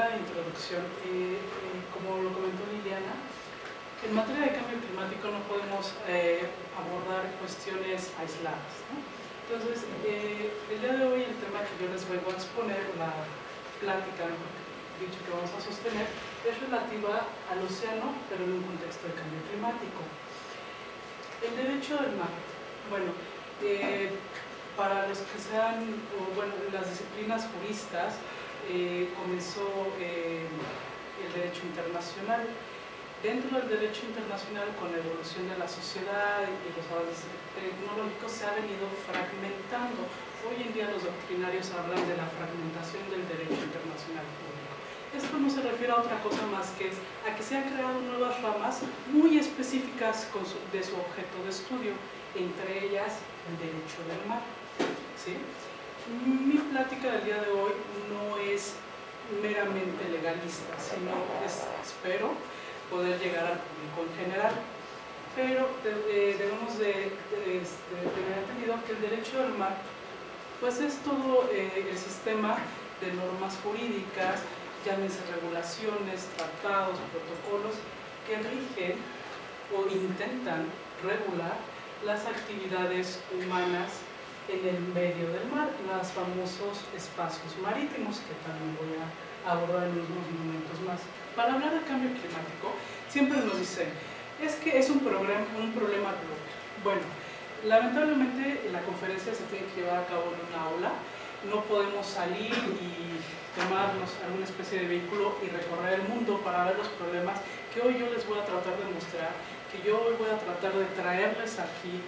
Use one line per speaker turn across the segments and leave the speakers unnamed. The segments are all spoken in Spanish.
manera de introducción, como lo comentó Liliana, en materia de cambio climático no podemos abordar cuestiones aisladas, ¿no? Entonces, el día de hoy el tema que yo les vengo a exponer, la plática, dicho, que vamos a sostener, es relativa al océano, pero en un contexto de cambio climático. El derecho del mar. Bueno, para los que sean, las disciplinas juristas, comenzó el derecho internacional. Dentro del derecho internacional, con la evolución de la sociedad y los avances tecnológicos, se ha venido fragmentando. Hoy en día los doctrinarios hablan de la fragmentación del derecho internacional público. Esto no se refiere a otra cosa más que a que se han creado nuevas ramas muy específicas de su objeto de estudio, entre ellas el derecho del mar, ¿sí? Mi plática del día de hoy no es meramente legalista, sino espero poder llegar al público en general, pero debemos de tener entendido que el derecho del mar pues es todo el sistema de normas jurídicas, llámense regulaciones, tratados, protocolos, que rigen o intentan regular las actividades humanas en el medio del mar, los famosos espacios marítimos, que también voy a abordar en unos momentos más. Para hablar de cambio climático, siempre nos dicen, es que es un problema global. Bueno, lamentablemente la conferencia se tiene que llevar a cabo en una aula, no podemos salir y tomarnos alguna especie de vehículo y recorrer el mundo para ver los problemas que hoy yo les voy a tratar de mostrar, que yo hoy voy a tratar de traerles aquí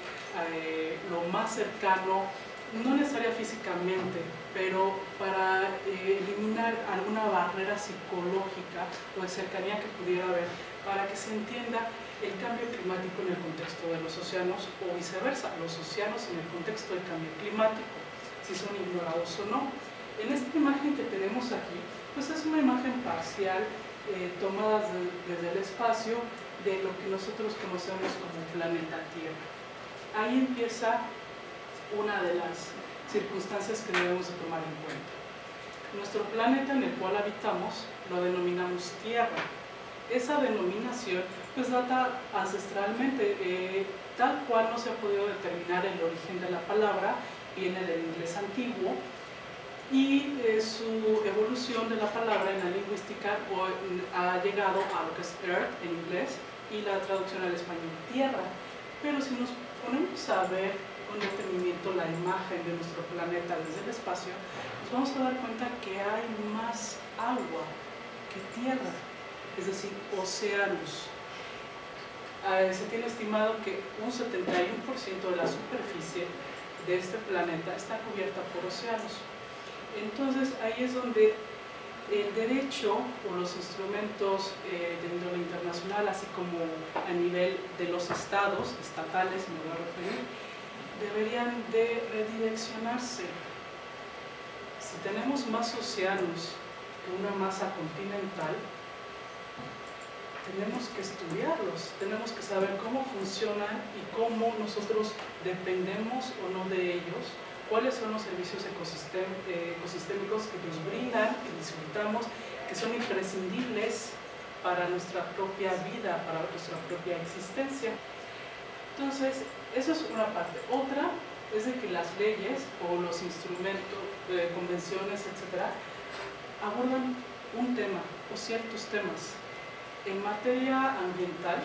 lo más cercano, no necesaria físicamente, pero para eliminar alguna barrera psicológica o de cercanía que pudiera haber, para que se entienda el cambio climático en el contexto de los océanos o viceversa, los océanos en el contexto del cambio climático, si son ignorados o no. En esta imagen que tenemos aquí, pues es una imagen parcial tomada desde el espacio de lo que nosotros conocemos como planeta Tierra. Ahí empieza una de las circunstancias que debemos de tomar en cuenta. Nuestro planeta en el cual habitamos lo denominamos Tierra. Esa denominación pues data ancestralmente, tal cual no se ha podido determinar el origen de la palabra, viene del inglés antiguo, y su evolución de la palabra en la lingüística ha llegado a lo que es earth en inglés y la traducción al español tierra. Pero si nos ponemos a ver con detenimiento la imagen de nuestro planeta desde el espacio, nos vamos a dar cuenta que hay más agua que tierra, es decir, océanos. Se tiene estimado que un 71% de la superficie de este planeta está cubierta por océanos. Entonces ahí es donde el derecho o los instrumentos de índole internacional, así como a nivel de los estados, estatales, me voy a referir, deberían de redireccionarse. Si tenemos más océanos que una masa continental, tenemos que estudiarlos, tenemos que saber cómo funcionan y cómo nosotros dependemos o no de ellos, cuáles son los servicios ecosistémicos que nos brindan, que disfrutamos, que son imprescindibles para nuestra propia vida, para nuestra propia existencia. Entonces, eso es una parte. Otra es de que las leyes o los instrumentos, convenciones, etc., abordan un tema o ciertos temas. En materia ambiental,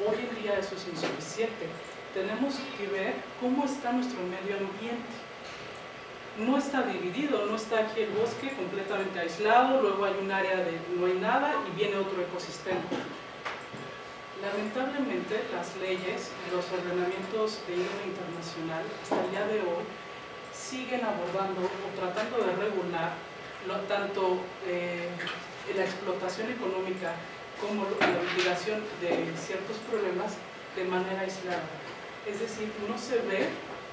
hoy en día eso es insuficiente. Tenemos que ver cómo está nuestro medio ambiente. No está dividido, no está aquí el bosque completamente aislado, luego hay un área de no hay nada y viene otro ecosistema. Lamentablemente las leyes y los ordenamientos de índole internacional hasta el día de hoy siguen abordando o tratando de regular tanto la explotación económica como la mitigación de ciertos problemas de manera aislada. Es decir, no se ve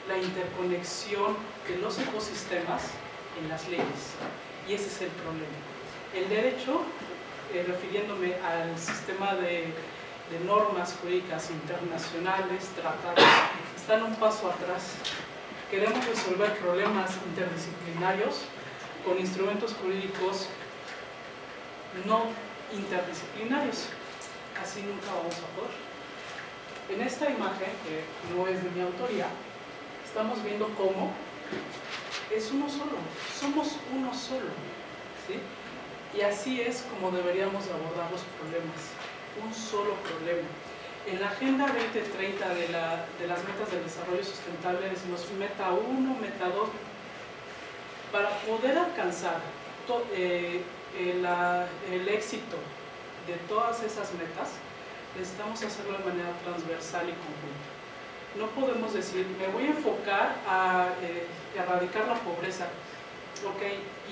la interconexión de los ecosistemas en las leyes, y ese es el problema. El derecho, refiriéndome al sistema de normas jurídicas internacionales, tratados, están un paso atrás. Queremos resolver problemas interdisciplinarios con instrumentos jurídicos no interdisciplinarios. Así nunca vamos a poder. En esta imagen, que no es de mi autoría, estamos viendo cómo es uno solo, somos uno solo, ¿sí? Y así es como deberíamos abordar los problemas, un solo problema. En la Agenda 2030 de las metas del desarrollo sustentable decimos meta 1, meta 2. Para poder alcanzar el éxito de todas esas metas, necesitamos hacerlo de manera transversal y conjunta. No podemos decir, me voy a enfocar a erradicar la pobreza. Ok,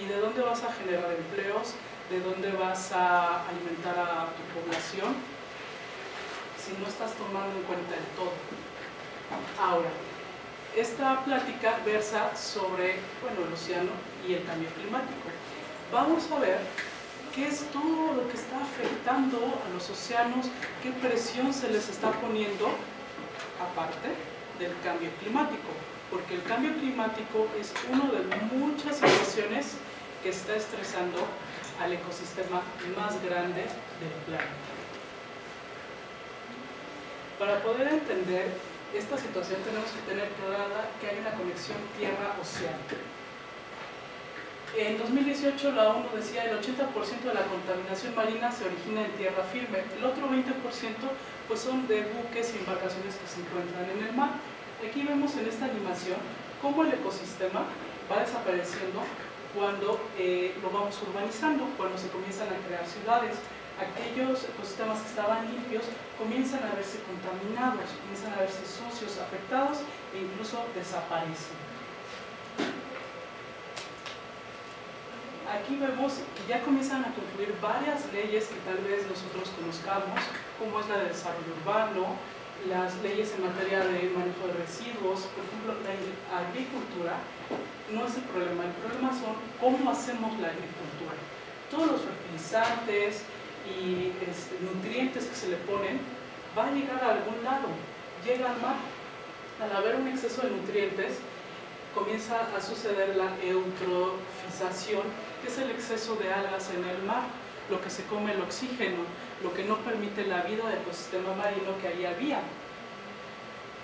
¿y de dónde vas a generar empleos? ¿De dónde vas a alimentar a tu población? Si no estás tomando en cuenta el todo. Ahora, esta plática versa sobre, bueno, el océano y el cambio climático. Vamos a ver qué es todo lo que está afectando a los océanos, qué presión se les está poniendo, aparte del cambio climático, porque el cambio climático es una de muchas situaciones que está estresando al ecosistema más grande del planeta. Para poder entender esta situación tenemos que tener clara que hay una conexión tierra-océano. En 2018 la ONU decía que el 80% de la contaminación marina se origina en tierra firme, el otro 20% pues son de buques y embarcaciones que se encuentran en el mar. Aquí vemos en esta animación cómo el ecosistema va desapareciendo cuando lo vamos urbanizando, cuando se comienzan a crear ciudades. Aquellos ecosistemas que estaban limpios comienzan a verse contaminados, comienzan a verse sucios, afectados e incluso desaparecen. Aquí vemos que ya comienzan a confluir varias leyes que tal vez nosotros conozcamos, como es la de desarrollo urbano, las leyes en materia de manejo de residuos. Por ejemplo, la agricultura no es el problema son cómo hacemos la agricultura. Todos los fertilizantes y nutrientes que se le ponen va a llegar a algún lado, llega al mar. Al haber un exceso de nutrientes comienza a suceder la eutrofización, que es el exceso de algas en el mar, lo que se come el oxígeno, lo que no permite la vida del ecosistema marino que ahí había.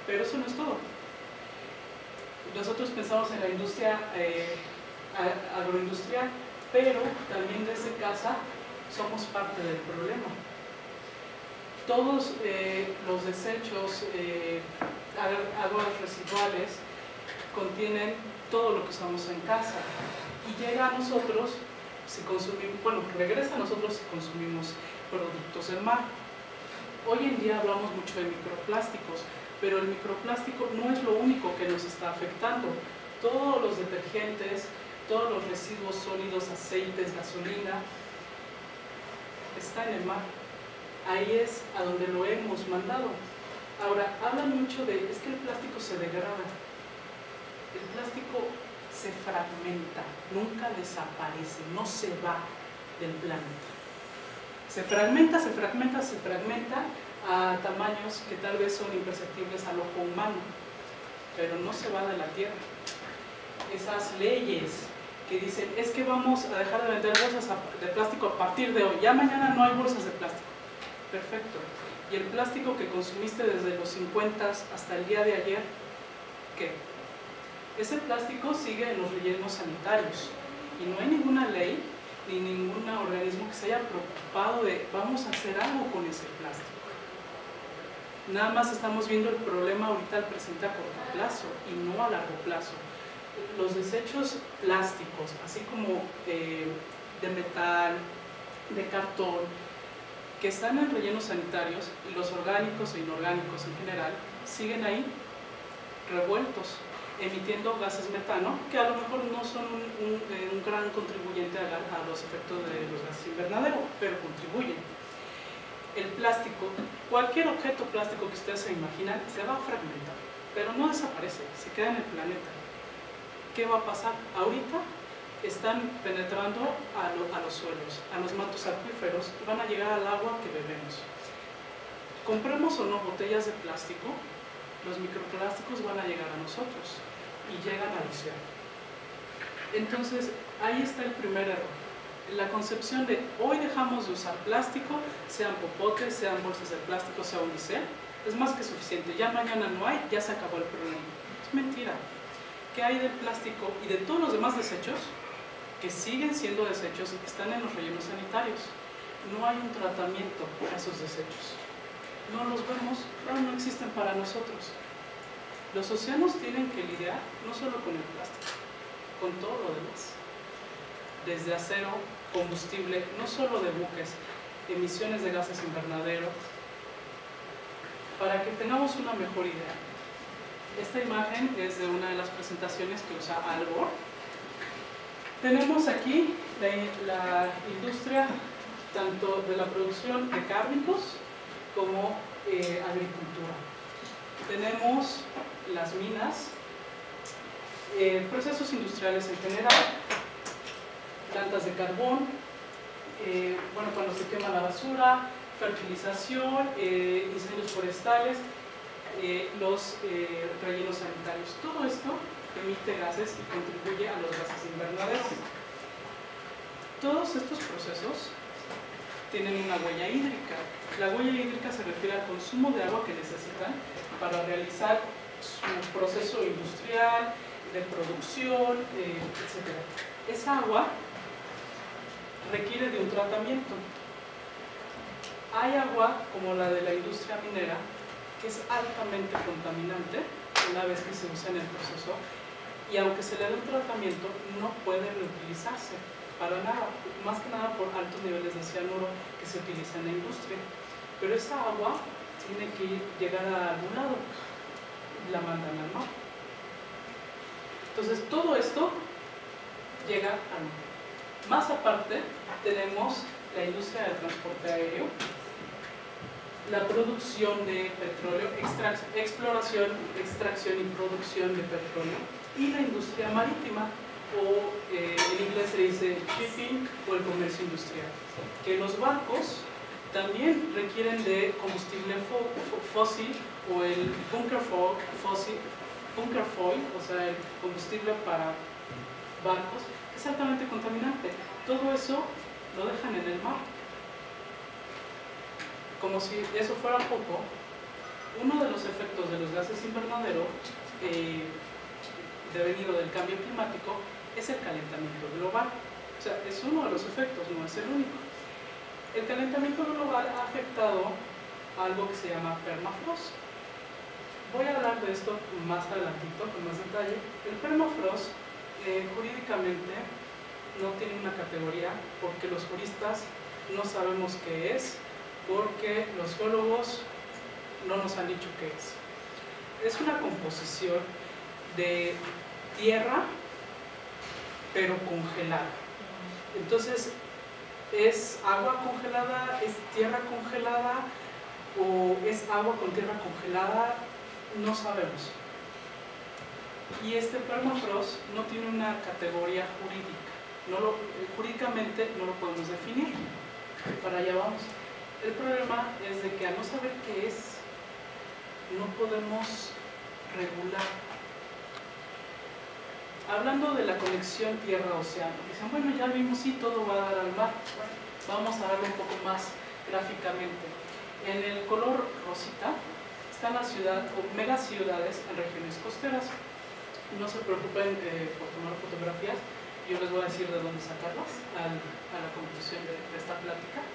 Pero eso no es todo. Nosotros pensamos en la industria agroindustrial, pero también desde casa somos parte del problema. Todos los desechos, aguas residuales, contienen todo lo que usamos en casa y llega a nosotros si consumimos, bueno, regresa a nosotros si consumimos productos del mar. Hoy en día hablamos mucho de microplásticos, pero el microplástico no es lo único que nos está afectando. Todos los detergentes, todos los residuos sólidos, aceites, gasolina, está en el mar. Ahí es a donde lo hemos mandado. Ahora, hablan mucho de, es que el plástico se degrada. El plástico se fragmenta, nunca desaparece, no se va del planeta. Se fragmenta, se fragmenta, se fragmenta a tamaños que tal vez son imperceptibles al ojo humano, pero no se va de la Tierra. Esas leyes que dicen, es que vamos a dejar de vender bolsas de plástico a partir de hoy, ya mañana no hay bolsas de plástico. Perfecto. ¿Y el plástico que consumiste desde los 50 hasta el día de ayer? ¿Qué? Ese plástico sigue en los rellenos sanitarios y no hay ninguna ley ni ningún organismo que se haya preocupado de vamos a hacer algo con ese plástico. Nada más estamos viendo el problema ahorita al presente a corto plazo y no a largo plazo. Los desechos plásticos, así como de metal, de cartón, que están en rellenos sanitarios, y los orgánicos e inorgánicos en general, siguen ahí revueltos, emitiendo gases metano, que a lo mejor no son un gran contribuyente a los efectos de los gases invernadero, pero contribuyen. El plástico, cualquier objeto plástico que ustedes se imaginan, se va a fragmentar, pero no desaparece, se queda en el planeta. ¿Qué va a pasar? Ahorita están penetrando a los suelos, a los mantos acuíferos, y van a llegar al agua que bebemos. Compremos o no botellas de plástico, los microplásticos van a llegar a nosotros y llegan al océano. Entonces, ahí está el primer error. la concepción de hoy dejamos de usar plástico, sean popotes, sean bolsas de plástico, sea unicel, es más que suficiente, ya mañana no hay, ya se acabó el problema. Es mentira. ¿Qué hay del plástico y de todos los demás desechos que siguen siendo desechos y que están en los rellenos sanitarios? No hay un tratamiento a esos desechos. No los vemos, pero no existen para nosotros. Los océanos tienen que lidiar no solo con el plástico, con todo lo demás. Desde acero, combustible, no solo de buques, emisiones de gases invernadero. Para que tengamos una mejor idea, esta imagen es de una de las presentaciones que usa Al Gore. Tenemos aquí la industria tanto de la producción de cárnicos como agricultura. Tenemos las minas, procesos industriales en general, plantas de carbón, bueno, cuando se quema la basura, fertilización, incendios forestales, los rellenos sanitarios. Todo esto emite gases y contribuye a los gases invernaderos. Todos estos procesos tienen una huella hídrica. La huella hídrica se refiere al consumo de agua que necesitan para realizar su proceso industrial, de producción, etc. Esa agua requiere de un tratamiento. Hay agua, como la de la industria minera, que es altamente contaminante una vez que se usa en el proceso, y aunque se le dé un tratamiento, no puede reutilizarse para nada, más que nada por altos niveles de cianuro que se utiliza en la industria. Pero esa agua tiene que llegar a algún lado, la mandan al mar. Entonces todo esto llega al mar. Más aparte tenemos la industria del transporte aéreo, la producción de petróleo, exploración, extracción y producción de petróleo, y la industria marítima, o en inglés se dice shipping, o el comercio industrial, que los barcos también requieren de combustible fósil, o el bunker foil, o sea, el combustible para barcos, que es altamente contaminante. Todo eso lo dejan en el mar. Como si eso fuera poco, uno de los efectos de los gases invernadero devenido del cambio climático es el calentamiento global. O sea, es uno de los efectos, no es el único. El calentamiento global ha afectado a algo que se llama permafrost. Voy a hablar de esto más adelantito, con más detalle. El permafrost jurídicamente no tiene una categoría, porque los juristas no sabemos qué es, porque los geólogos no nos han dicho qué es. Es una composición de tierra, pero congelada. Entonces, ¿es agua congelada? ¿Es tierra congelada? ¿O es agua con tierra congelada? No sabemos. Y este permafrost no tiene una categoría jurídica. Jurídicamente no lo podemos definir. Para allá vamos. El problema es de que al no saber qué es, no podemos regular. Hablando de la conexión tierra-océano, dicen, bueno, ya vimos, sí, todo va a dar al mar. Bueno, vamos a darlo un poco más gráficamente. En el color rosita están las megaciudades en regiones costeras. No se preocupen por tomar fotografías, yo les voy a decir de dónde sacarlas a la conclusión de esta plática.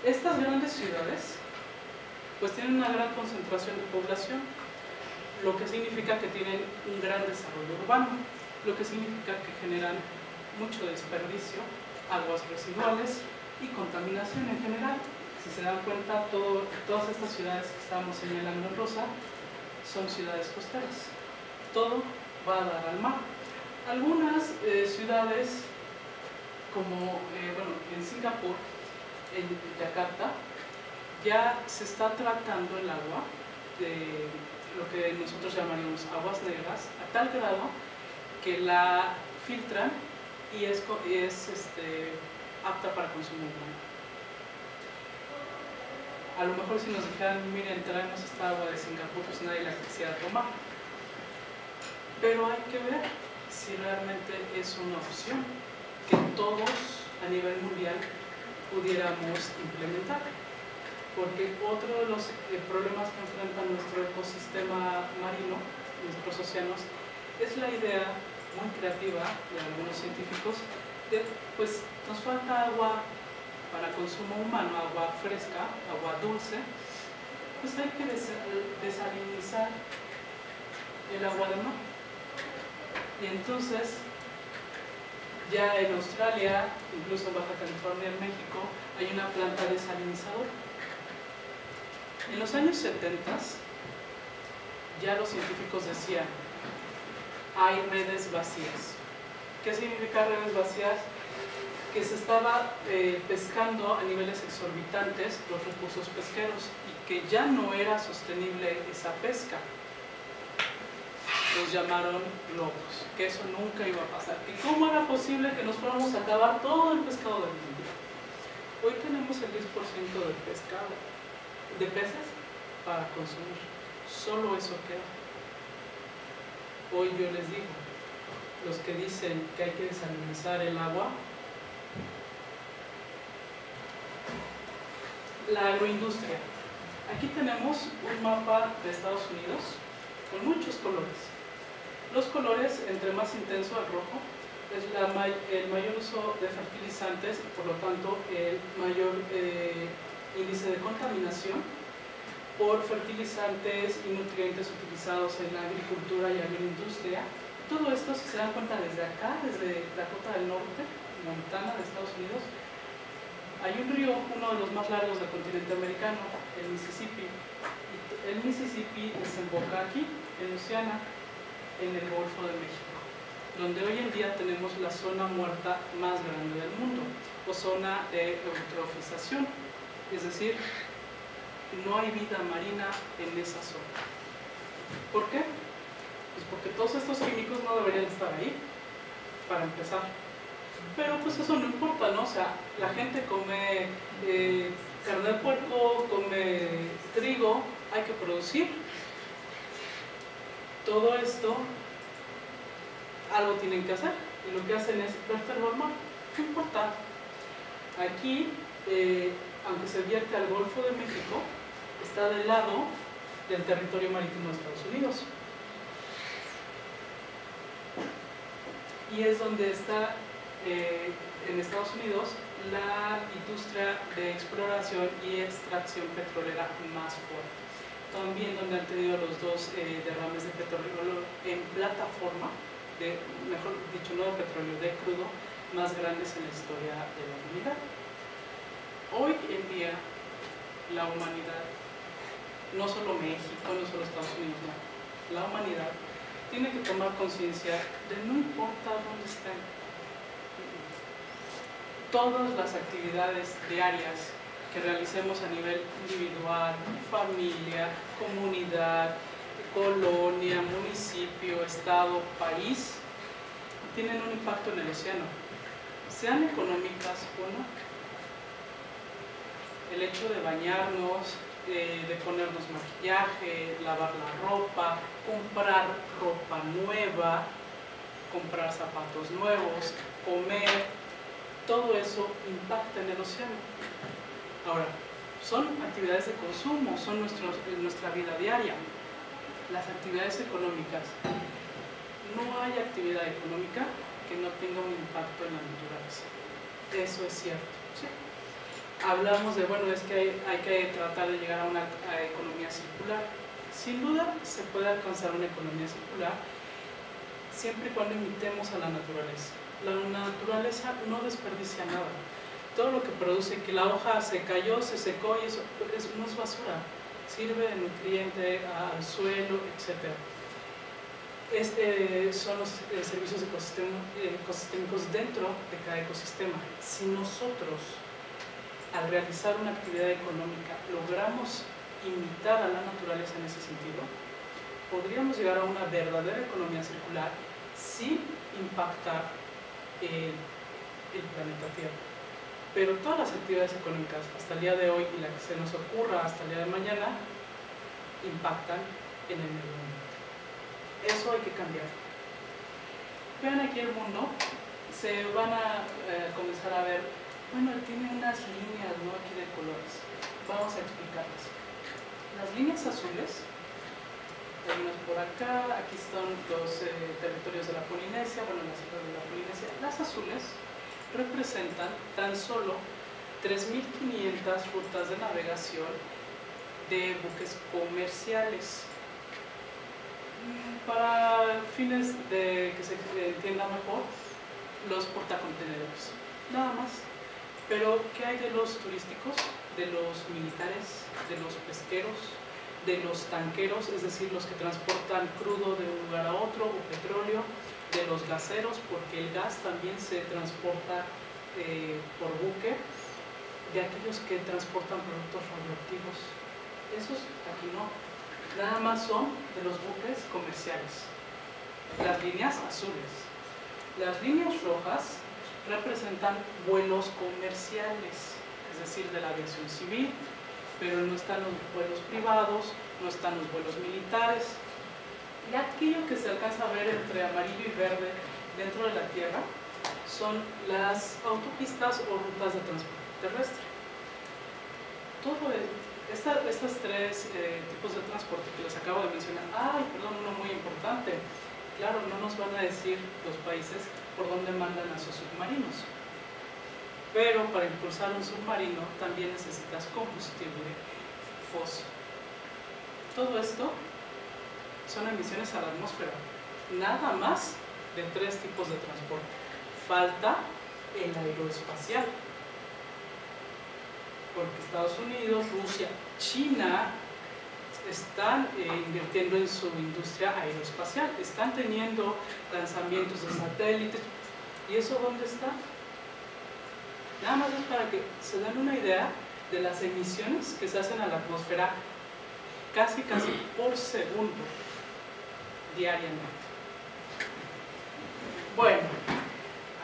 Estas grandes ciudades pues tienen una gran concentración de población, lo que significa que tienen un gran desarrollo urbano, lo que significa que generan mucho desperdicio, aguas residuales y contaminación en general. Si se dan cuenta, todas estas ciudades que estamos señalando en rosa son ciudades costeras. Todo va a dar al mar. Algunas ciudades, como en Singapur, en Yakarta, ya se está tratando el agua de lo que nosotros llamaríamos aguas negras, a tal grado que la filtran y es apta para consumo humano. A lo mejor si nos dijeran, miren, traemos esta agua de Singapur, pues nadie la quisiera tomar. Pero hay que ver si realmente es una opción. que todos a nivel mundial pudiéramos implementar. Porque otro de los problemas que enfrenta nuestro ecosistema marino, nuestros océanos, es la idea muy creativa de algunos científicos de, pues, nos falta agua para consumo humano, agua fresca, agua dulce, pues hay que desalinizar el agua de mar. Y entonces, ya en Australia, incluso en Baja California, en México, hay una planta desalinizadora. En los años 70 ya los científicos decían, hay redes vacías. ¿Qué significa redes vacías? Que se estaba pescando a niveles exorbitantes los recursos pesqueros y que ya no era sostenible esa pesca. Los llamaron locos, que eso nunca iba a pasar. ¿Y cómo era posible que nos fuéramos a acabar todo el pescado del mundo? Hoy tenemos el 10% del pescado, de peces, para consumir. Solo eso queda. Hoy yo les digo, los que dicen que hay que desalinizar el agua, la agroindustria. Aquí tenemos un mapa de Estados Unidos con muchos colores. Los colores, entre más intenso el rojo, es el mayor uso de fertilizantes y por lo tanto el mayor índice de contaminación por fertilizantes y nutrientes utilizados en la agricultura y agroindustria. Todo esto, si se dan cuenta, desde acá, desde Dakota del Norte, Montana, de Estados Unidos, hay un río, uno de los más largos del continente americano, el Mississippi. El Mississippi desemboca aquí, en Luisiana, en el Golfo de México, donde hoy en día tenemos la zona muerta más grande del mundo, o zona de eutrofización, es decir, no hay vida marina en esa zona. ¿Por qué? Pues porque todos estos químicos no deberían estar ahí, para empezar. Pero pues eso no importa, ¿no? O sea, la gente come carne de puerco, come trigo, hay que producir. Todo esto, algo tienen que hacer, y lo que hacen es verterlo al mar. ¿Qué importa? Aquí, aunque se vierte al Golfo de México, está del lado del territorio marítimo de Estados Unidos. Y es donde está, en Estados Unidos, la industria de exploración y extracción petrolera más fuerte. También donde han tenido los dos derrames de petróleo en plataforma, mejor dicho, no de petróleo, de crudo, más grandes en la historia de la humanidad. Hoy en día, la humanidad, no solo México, no solo Estados Unidos, no, la humanidad tiene que tomar conciencia de no importa dónde estén, todas las actividades diarias que realicemos a nivel individual, familia, comunidad, colonia, municipio, estado, país, tienen un impacto en el océano, sean económicas o no. El hecho de bañarnos, de ponernos maquillaje, lavar la ropa, comprar ropa nueva, comprar zapatos nuevos, comer, todo eso impacta en el océano. Ahora, son actividades de consumo, son nuestra vida diaria. Las actividades económicas, no hay actividad económica que no tenga un impacto en la naturaleza. Eso es cierto, ¿sí? Hablamos de, bueno, es que hay que tratar de llegar a una economía circular. Sin duda se puede alcanzar una economía circular siempre y cuando imitemos a la naturaleza. La naturaleza no desperdicia nada. Todo lo que produce, que la hoja se cayó, se secó y eso no es basura, sirve de nutriente al suelo, etc. Son los servicios ecosistémicos dentro de cada ecosistema. Si nosotros, al realizar una actividad económica, logramos imitar a la naturaleza en ese sentido, podríamos llegar a una verdadera economía circular sin impactar el planeta Tierra. Pero todas las actividades económicas hasta el día de hoy y la que se nos ocurra hasta el día de mañana impactan en el medio ambiente. Eso hay que cambiar. Vean aquí el mundo se van a comenzar a ver, bueno, tiene unas líneas, ¿no?, aquí de colores. Vamos a explicarlas. Las líneas azules, hay unas por acá, aquí están los territorios de la Polinesia, bueno, las islas de la Polinesia. Las azules representan tan solo 3.500 rutas de navegación de buques comerciales. Para fines de que se entienda mejor, los portacontenedores, nada más. Pero, ¿qué hay de los turísticos? De los militares, de los pesqueros, de los tanqueros, es decir, los que transportan crudo de un lugar a otro, o petróleo, de los gaseros, porque el gas también se transporta por buque, de aquellos que transportan productos radioactivos. Esos aquí no, nada más son de los buques comerciales. Las líneas azules. Las líneas rojas representan vuelos comerciales, es decir, de la aviación civil, pero no están los vuelos privados, no están los vuelos militares. Y aquello que se alcanza a ver entre amarillo y verde dentro de la Tierra son las autopistas o rutas de transporte terrestre. Todo estos tres tipos de transporte que les acabo de mencionar, uno muy importante. Claro, no nos van a decir los países por dónde mandan a sus submarinos, pero para impulsar un submarino también necesitas combustible fósil. Todo esto son emisiones a la atmósfera, nada más de tres tipos de transporte. Falta el aeroespacial, porque Estados Unidos, Rusia, China están invirtiendo en su industria aeroespacial, están teniendo lanzamientos de satélites. ¿Y eso dónde está? Nada más es para que se den una idea de las emisiones que se hacen a la atmósfera casi por segundo diariamente. Bueno,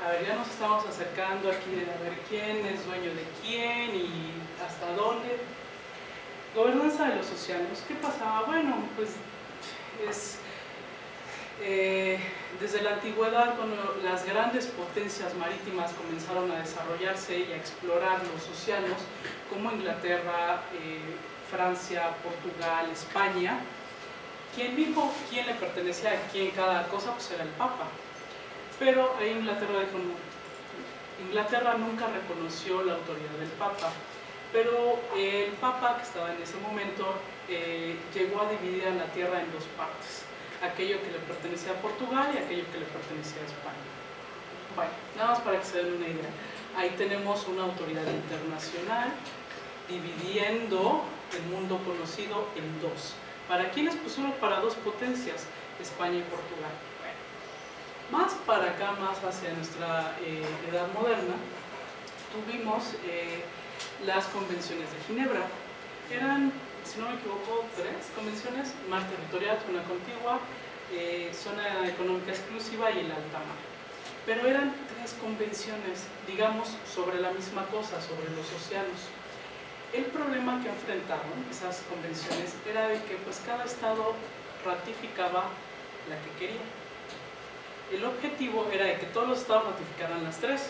a ver, ya nos estamos acercando aquí de a ver quién es dueño de quién y hasta dónde. Gobernanza de los océanos. ¿Qué pasaba? Bueno, pues desde la antigüedad, cuando las grandes potencias marítimas comenzaron a desarrollarse y a explorar los océanos, como Inglaterra, Francia, Portugal, España, ¿quién dijo quién le pertenecía a quién cada cosa? Pues era el Papa. Pero ahí Inglaterra dijo no. Inglaterra nunca reconoció la autoridad del Papa. Pero el Papa, que estaba en ese momento, llegó a dividir a la tierra en dos partes, aquello que le pertenecía a Portugal y aquello que le pertenecía a España. Bueno, nada más para que se den una idea. Ahí tenemos una autoridad internacional dividiendo el mundo conocido en dos. ¿Para quiénes? Pues solo para dos potencias, España y Portugal. Bueno, más para acá, más hacia nuestra edad moderna, tuvimos las convenciones de Ginebra. Eran, si no me equivoco, 3 convenciones: mar territorial, zona contigua, zona económica exclusiva y el alta mar. Pero eran 3 convenciones, digamos, sobre la misma cosa, sobre los océanos. El problema que enfrentaron esas convenciones era de que pues cada estado ratificaba la que quería. El objetivo era de que todos los estados ratificaran las 3,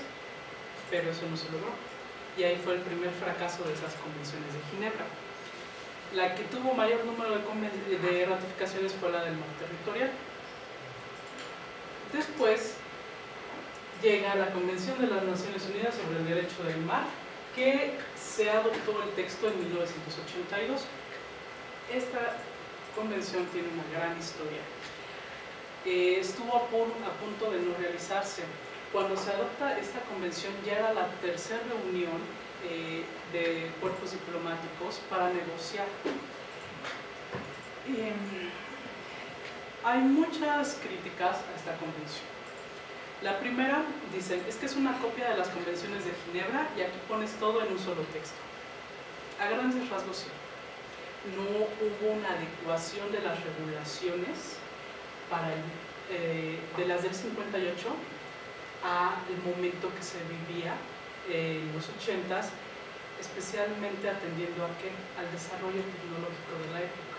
pero eso no se logró. Y ahí fue el primer fracaso de esas convenciones de Ginebra. La que tuvo mayor número de ratificaciones fue la del mar territorial. Después llega la Convención de las Naciones Unidas sobre el Derecho del Mar, que se adoptó el texto en 1982. Esta convención tiene una gran historia. Estuvo a punto de no realizarse. Cuando se adopta esta convención ya era la tercera reunión de cuerpos diplomáticos para negociar. Hay muchas críticas a esta convención. La primera, dicen, es que es una copia de las convenciones de Ginebra y aquí pones todo en un solo texto. A grandes rasgos sí. No hubo una adecuación de las regulaciones de las del 58 al momento que se vivía en los 80s, especialmente atendiendo a ¿qué? Al desarrollo tecnológico de la época.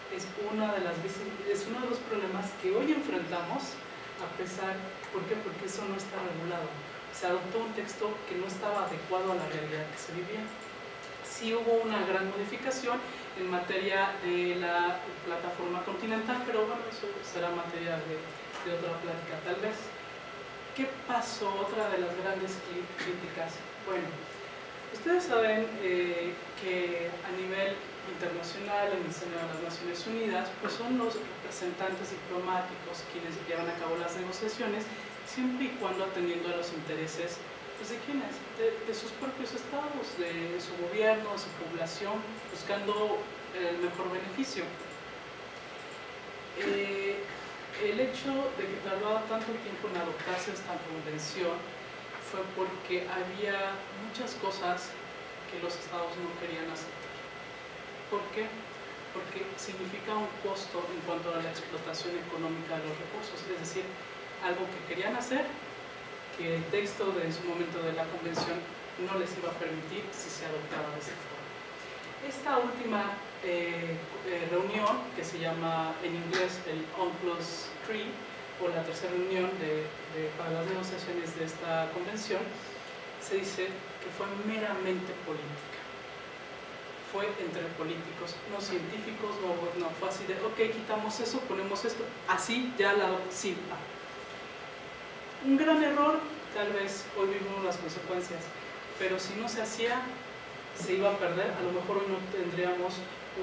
Es uno de los problemas que hoy enfrentamos a pesar, ¿por qué? Porque eso no está regulado. Se adoptó un texto que no estaba adecuado a la realidad que se vivía. Sí hubo una gran modificación en materia de la plataforma continental, pero bueno, eso será materia de otra plática tal vez. ¿Qué pasó? Otra de las grandes críticas. Bueno, ustedes saben que a nivel internacional, en el seno de las Naciones Unidas, pues son los representantes diplomáticos quienes llevan a cabo las negociaciones, siempre y cuando atendiendo a los intereses, pues, ¿de quiénes? De sus propios estados, de su gobierno, de su población, buscando el mejor beneficio. El hecho de que tardara tanto tiempo en adoptarse esta convención fue porque había muchas cosas que los estados no querían aceptar. ¿Por qué? Porque significa un costo en cuanto a la explotación económica de los recursos, es decir, algo que querían hacer, que el texto en su momento de la convención no les iba a permitir si se adoptaba de esa forma. Esta última reunión, que se llama en inglés el UNCLOS 3, o la tercera reunión para las negociaciones de esta convención, se dice que fue meramente política. Fue entre políticos, no científicos, no fue así de, ok, quitamos eso, ponemos esto, así ya sí. Un gran error, tal vez hoy vivimos las consecuencias, pero si no se hacía, se iba a perder. A lo mejor hoy no tendríamos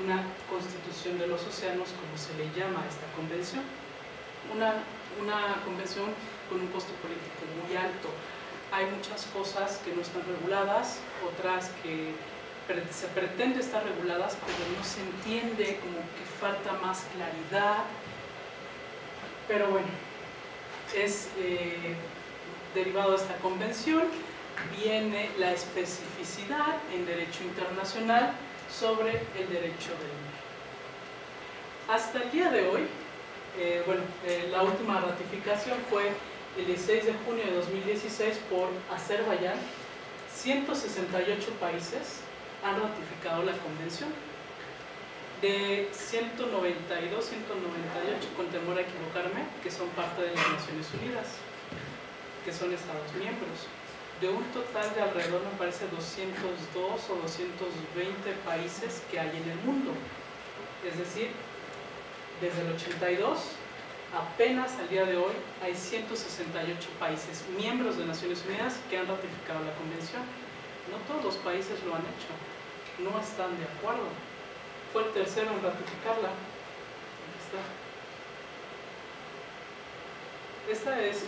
una constitución de los océanos, como se le llama a esta convención. Una convención con un costo político muy alto. Hay muchas cosas que no están reguladas, otras que se pretende estar reguladas, pero no se entiende, como que falta más claridad. Pero bueno, es derivado de esta convención, viene la especificidad en derecho internacional sobre el derecho del mar. Hasta el día de hoy, la última ratificación fue el 16 de junio de 2016 por Azerbaiyán. 168 países han ratificado la convención. De 192, 198, con temor a equivocarme, que son parte de las Naciones Unidas, que son Estados miembros. De un total de alrededor, me parece, 202 o 220 países que hay en el mundo. Es decir, desde el 82, apenas al día de hoy, hay 168 países miembros de Naciones Unidas que han ratificado la convención. No todos los países lo han hecho, no están de acuerdo. Fue el tercero en ratificarla. Aquí está. Esta es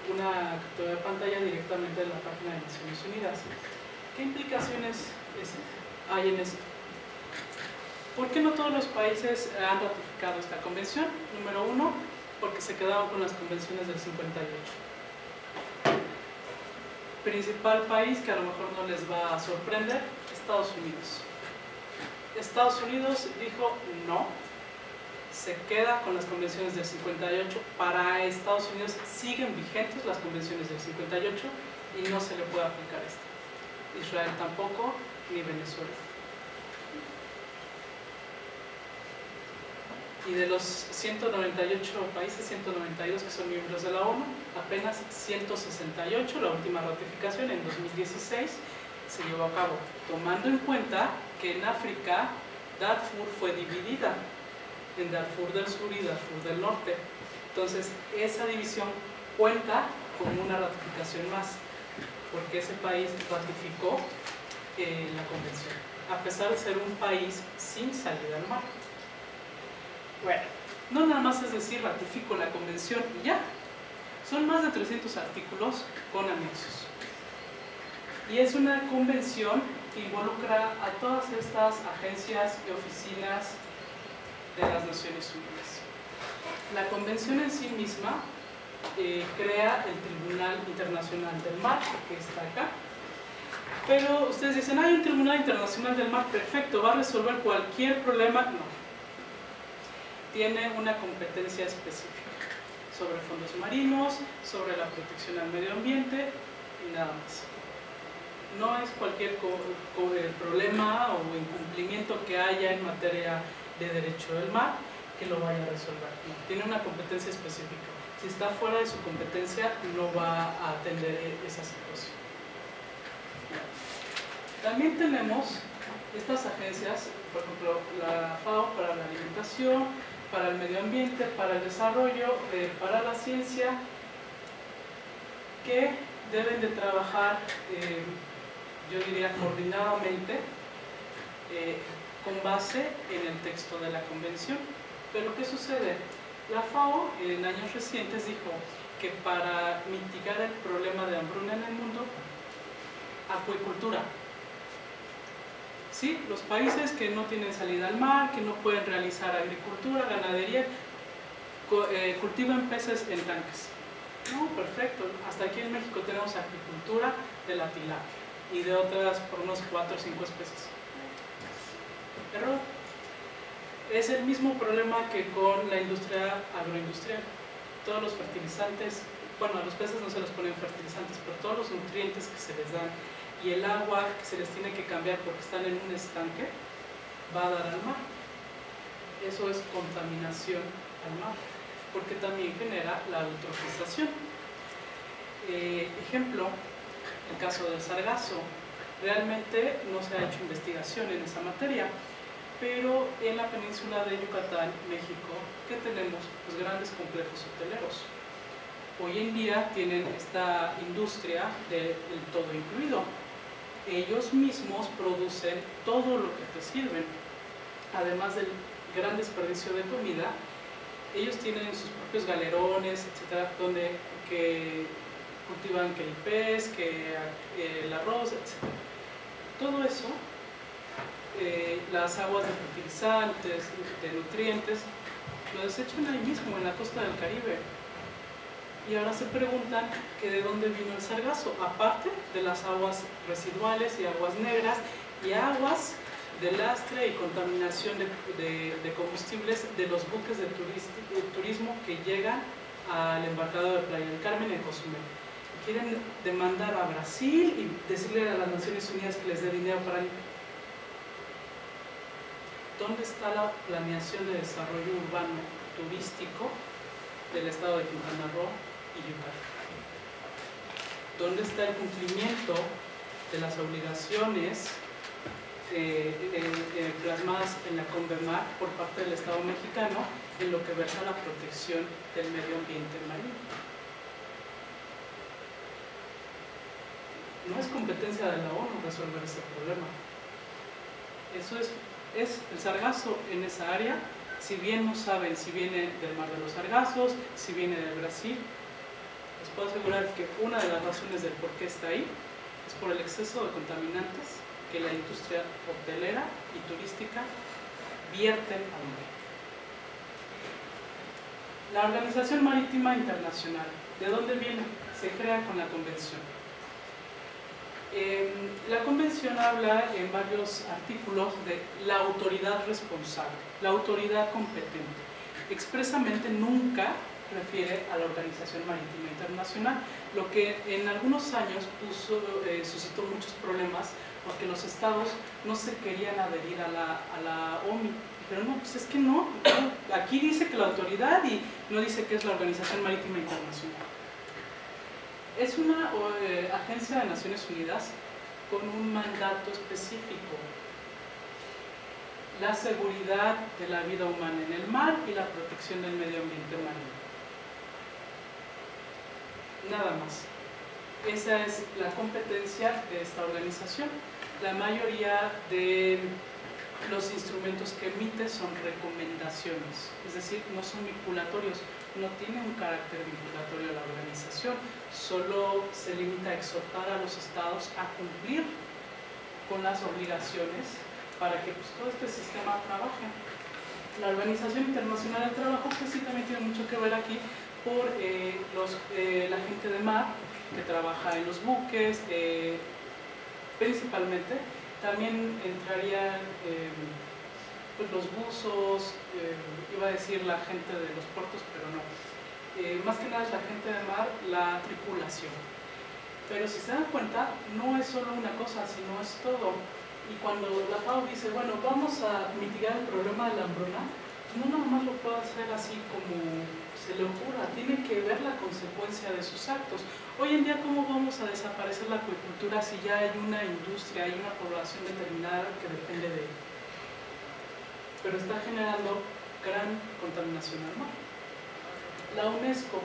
una captura de pantalla directamente de la página de Naciones Unidas. ¿Qué implicaciones hay en esto? ¿Por qué no todos los países han ratificado esta convención? Número uno, porque se quedaron con las convenciones del 58. Principal país que a lo mejor no les va a sorprender, Estados Unidos. Estados Unidos dijo no, se queda con las convenciones del 58. Para Estados Unidos siguen vigentes las convenciones del 58 y no se le puede aplicar esto. Israel tampoco, ni Venezuela. Y de los 198 países, 192 que son miembros de la ONU, apenas 168, la última ratificación en 2016, se llevó a cabo, tomando en cuenta que en África Darfur fue dividida en Darfur del Sur y Darfur del Norte. Entonces, esa división cuenta como una ratificación más, porque ese país ratificó la convención, a pesar de ser un país sin salida al mar. Bueno, no nada más es decir ratifico la convención y ya. Son más de 300 artículos con anexos. Y es una convención que involucra a todas estas agencias y oficinas de las Naciones Unidas. La convención en sí misma crea el Tribunal Internacional del Mar, que está acá. Pero ustedes dicen, hay un Tribunal Internacional del Mar, perfecto, va a resolver cualquier problema. No. Tiene una competencia específica sobre fondos marinos, sobre la protección al medio ambiente y nada más. No es cualquier problema o incumplimiento que haya en materia de derecho del mar que lo vaya a resolver. No, tiene una competencia específica. Si está fuera de su competencia, no va a atender esa situación. También tenemos estas agencias, por ejemplo, la FAO para la alimentación, para el medio ambiente, para el desarrollo, para la ciencia, que deben de trabajar, yo diría, coordinadamente, con base en el texto de la convención. Pero ¿qué sucede? La FAO en años recientes dijo que para mitigar el problema de hambruna en el mundo, acuicultura. ¿Sí? Los países que no tienen salida al mar, que no pueden realizar agricultura, ganadería, cultivan peces en tanques. No, perfecto. Hasta aquí en México tenemos agricultura de la tilapia y de otras por unos 4 o 5 especies. Error. Es el mismo problema que con la industria agroindustrial. Todos los fertilizantes, bueno, a los peces no se les ponen fertilizantes, pero todos los nutrientes que se les dan y el agua que se les tiene que cambiar porque están en un estanque, va a dar al mar. Eso es contaminación al mar, porque también genera la eutrofización. Ejemplo, el caso del sargazo. Realmente no se ha hecho investigación en esa materia, pero en la península de Yucatán, México, ¿qué tenemos? Pues grandes complejos hoteleros. Hoy en día tienen esta industria del todo incluido. Ellos mismos producen todo lo que te sirven. Además del gran desperdicio de comida, ellos tienen sus propios galerones, etcétera, donde que cultivan que el pez, que el arroz, etcétera. Todo eso, las aguas de fertilizantes, de nutrientes, lo desechan ahí mismo, en la costa del Caribe. Y ahora se preguntan que de dónde vino el sargazo, aparte de las aguas residuales y aguas negras y aguas de lastre y contaminación de combustibles de los buques de turismo que llegan al embarcadero de Playa del Carmen en Cozumel. Quieren demandar a Brasil y decirle a las Naciones Unidas que les dé dinero para limpiar. ¿Dónde está la planeación de desarrollo urbano turístico del estado de Quintana Roo y Yucatán? ¿Dónde está el cumplimiento de las obligaciones plasmadas en la CONVEMAR por parte del Estado mexicano en lo que versa la protección del medio ambiente marino? No es competencia de la ONU resolver ese problema. Eso es el sargazo en esa área. Si bien no saben si viene del Mar de los Sargazos, si viene del Brasil, les puedo asegurar que una de las razones del por qué está ahí es por el exceso de contaminantes que la industria hotelera y turística vierten al mar. La Organización Marítima Internacional, ¿de dónde viene? Se crea con la Convención. La Convención habla en varios artículos de la autoridad responsable, la autoridad competente. Expresamente nunca refiere a la Organización Marítima Internacional, lo que en algunos años suscitó muchos problemas porque los estados no se querían adherir a la OMI. Pero no, pues es que no, aquí dice que la autoridad y no dice que es la Organización Marítima Internacional. Es una agencia de Naciones Unidas con un mandato específico: la seguridad de la vida humana en el mar y la protección del medio ambiente marino. Nada más. Esa es la competencia de esta organización. La mayoría de los instrumentos que emite son recomendaciones, es decir, no son vinculatorios, no tiene un carácter vinculatorio a la organización, solo se limita a exhortar a los estados a cumplir con las obligaciones para que pues, todo este sistema trabaje. La Organización Internacional del Trabajo, que sí también tiene mucho que ver aquí por la gente de mar que trabaja en los buques, principalmente. También entrarían pues los buzos, iba a decir la gente de los puertos, pero no. Más que nada es la gente de mar, la tripulación. Pero si se dan cuenta, no es solo una cosa, sino es todo. Y cuando la FAO dice, bueno, vamos a mitigar el problema de la hambruna, no nada más lo puede hacer así como se le ocurra, tiene que ver la consecuencia de sus actos. Hoy en día, ¿cómo vamos a desaparecer la acuicultura si ya hay una industria, hay una población determinada que depende de ella? Pero está generando gran contaminación al mar. La UNESCO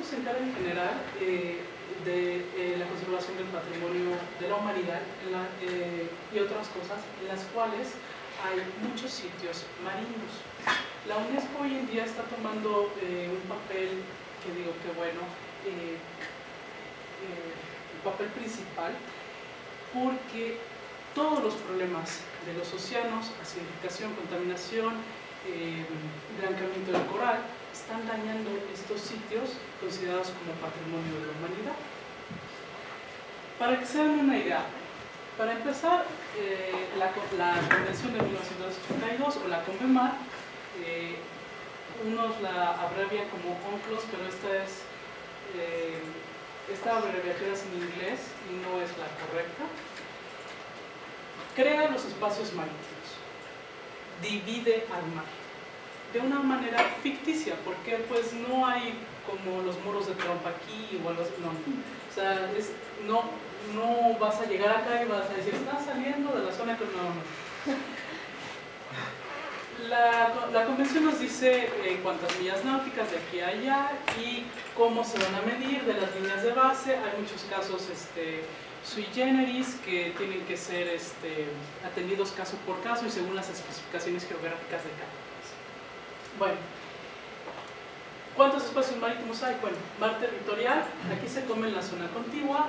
se encarga en general de la conservación del patrimonio de la humanidad y otras cosas, en las cuales hay muchos sitios marinos. La UNESCO hoy en día está tomando un papel, que digo que bueno, un papel principal, porque todos los problemas de los océanos, acidificación, contaminación, blancamiento del coral, están dañando estos sitios considerados como patrimonio de la humanidad. Para que se den una idea, para empezar, la Convención de 1982 o la CONVEMAR, unos la abrevian como UNCLOS, pero esta abreviatura es en inglés y no es la correcta. Crea los espacios marítimos, divide al mar de una manera ficticia, porque pues no hay como los muros de Trump aquí o algo así, no. O sea, no vas a llegar acá y vas a decir, estás saliendo de la zona que no. La convención nos dice cuántas millas náuticas de aquí a allá y cómo se van a medir de las líneas de base. Hay muchos casos sui generis que tienen que ser atendidos caso por caso y según las especificaciones geográficas de cada país. Bueno, ¿cuántos espacios marítimos hay? Bueno, mar territorial, aquí se come en la zona contigua,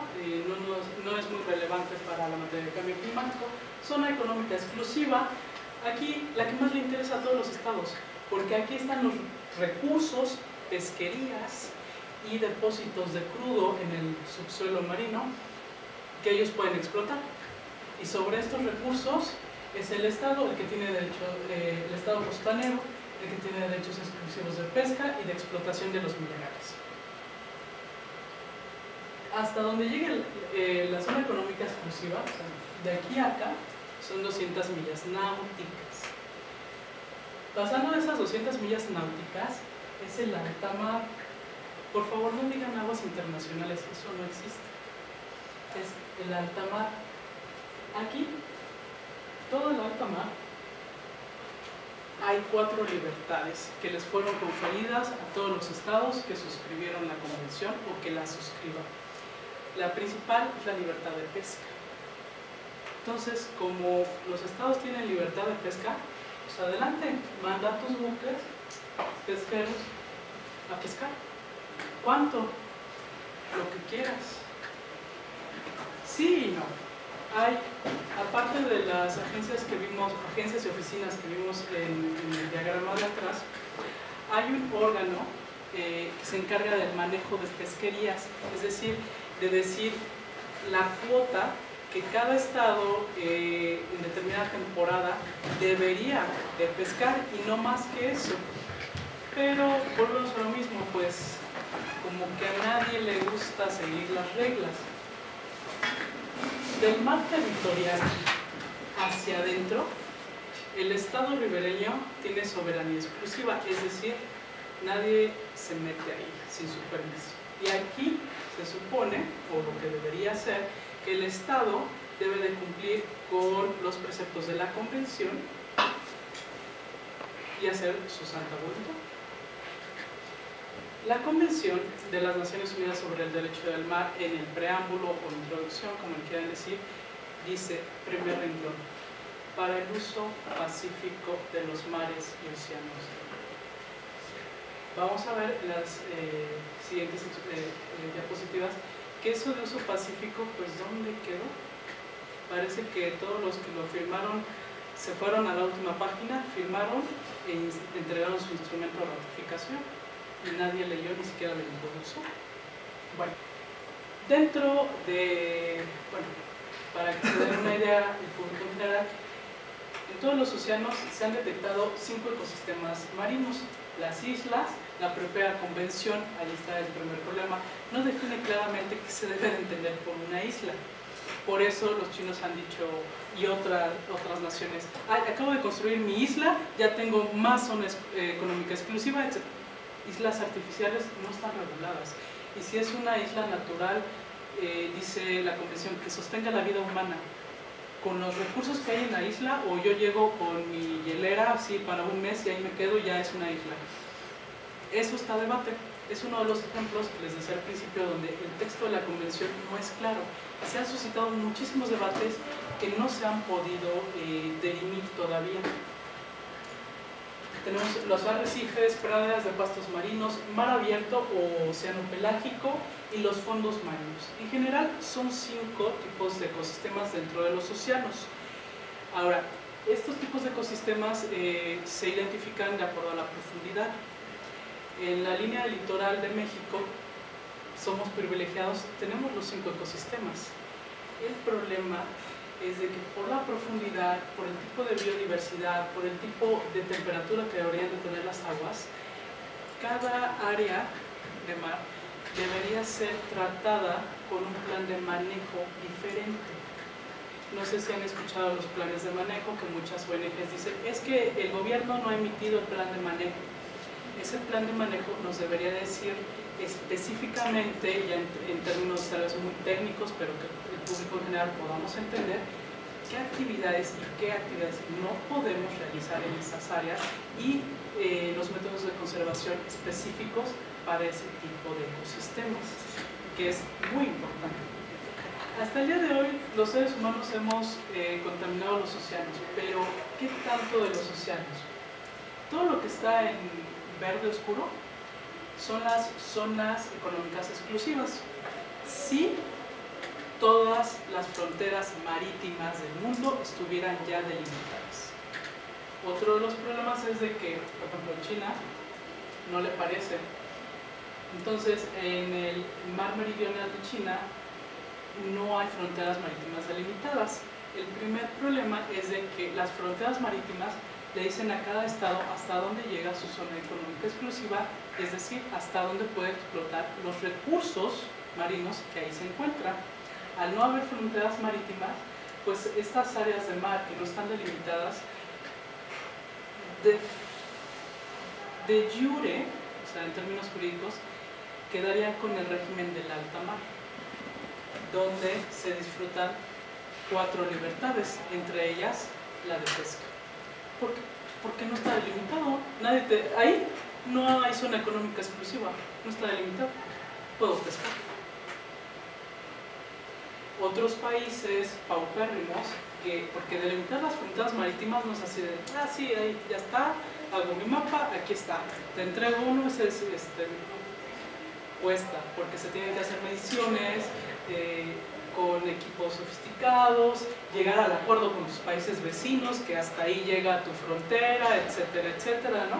no es muy relevante para la materia de cambio climático. Zona económica exclusiva, aquí la que más le interesa a todos los estados, porque aquí están los recursos, pesquerías y depósitos de crudo en el subsuelo marino que ellos pueden explotar. Y sobre estos recursos es el estado el que tiene derecho, el estado costanero, el que tiene derechos exclusivos de pesca y de explotación de los minerales. Hasta donde llegue la zona económica exclusiva, o sea, de aquí a acá, son 200 millas náuticas. Pasando de esas 200 millas náuticas, es el alta mar. Por favor, no digan aguas internacionales, eso no existe. Es el alta mar. Aquí, todo el alta mar, hay 4 libertades que les fueron conferidas a todos los estados que suscribieron la convención o que la suscriban. La principal es la libertad de pesca. Entonces, como los estados tienen libertad de pesca, pues adelante, manda tus buques pesqueros a pescar. ¿Cuánto? Lo que quieras. Sí y no. Hay, aparte de las agencias que vimos, agencias y oficinas que vimos en el diagrama de atrás, hay un órgano que se encarga del manejo de pesquerías, es decir, de decir la cuota que cada estado en determinada temporada debería de pescar y no más que eso. Pero volvemos a lo mismo, pues como que a nadie le gusta seguir las reglas. Del mar territorial hacia adentro, el estado ribereño tiene soberanía exclusiva, es decir, nadie se mete ahí sin su permiso. Y aquí se supone, o lo que debería ser, que el estado debe de cumplir con los preceptos de la convención y hacer su santa voluntad. La Convención de las Naciones Unidas sobre el Derecho del Mar, en el preámbulo o introducción, como le quieran decir, dice, primer renglón, para el uso pacífico de los mares y océanos. Vamos a ver en las siguientes diapositivas que eso de uso pacífico, pues ¿dónde quedó? Parece que todos los que lo firmaron se fueron a la última página, firmaron e entregaron su instrumento de ratificación. Y nadie leyó, ni siquiera le introdujo. Bueno, dentro de, para que se den una idea del público en general, en todos los océanos se han detectado 5 ecosistemas marinos. Las islas, la propia convención, ahí está el primer problema, no define claramente qué se debe de entender por una isla. Por eso los chinos han dicho, y otras naciones, acabo de construir mi isla, ya tengo más zona económica exclusiva, etc. Islas artificiales no están reguladas. Y si es una isla natural, dice la Convención, que sostenga la vida humana, con los recursos que hay en la isla, o yo llego con mi hielera así para un mes y ahí me quedo, ya es una isla. Eso está a debate. Es uno de los ejemplos que les decía al principio, donde el texto de la Convención no es claro. Se han suscitado muchísimos debates que no se han podido dirimir todavía. Tenemos los arrecifes, praderas de pastos marinos, mar abierto o océano pelágico y los fondos marinos. En general son 5 tipos de ecosistemas dentro de los océanos. Ahora, estos tipos de ecosistemas se identifican de acuerdo a la profundidad. En la línea del litoral de México somos privilegiados, tenemos los 5 ecosistemas. El problema es de que por la profundidad, por el tipo de biodiversidad, por el tipo de temperatura que deberían de tener las aguas, cada área de mar debería ser tratada con un plan de manejo diferente. No sé si han escuchado los planes de manejo, que muchas ONGs dicen, es que el gobierno no ha emitido el plan de manejo. Ese plan de manejo nos debería decir específicamente, ya en términos tal vez muy técnicos, pero que el público en general podamos entender, qué actividades y qué actividades no podemos realizar en esas áreas y los métodos de conservación específicos para ese tipo de ecosistemas, que es muy importante. Hasta el día de hoy, los seres humanos hemos contaminado los océanos, pero ¿qué tanto de los océanos? Todo lo que está en verde oscuro son las zonas económicas exclusivas. Si todas las fronteras marítimas del mundo estuvieran ya delimitadas. Otro de los problemas es de que, por ejemplo, China no le parece. Entonces, en el mar meridional de China no hay fronteras marítimas delimitadas. El primer problema es de que las fronteras marítimas le dicen a cada estado hasta dónde llega su zona económica exclusiva, es decir, hasta dónde puede explotar los recursos marinos que ahí se encuentran. Al no haber fronteras marítimas, pues estas áreas de mar que no están delimitadas, de jure, o sea, en términos jurídicos, quedarían con el régimen del alta mar, donde se disfrutan 4 libertades, entre ellas la de pesca. Porque no está delimitado. Ahí no hay zona económica exclusiva, no está delimitado. Puedo pescar. Otros países paupérrimos, porque delimitar las fronteras marítimas no es así de, sí, ahí ya está, hago mi mapa, aquí está. Te entrego uno, cuesta, porque se tienen que hacer mediciones, con equipos sofisticados, llegar al acuerdo con tus países vecinos, que hasta ahí llega tu frontera, etcétera, etcétera, ¿no?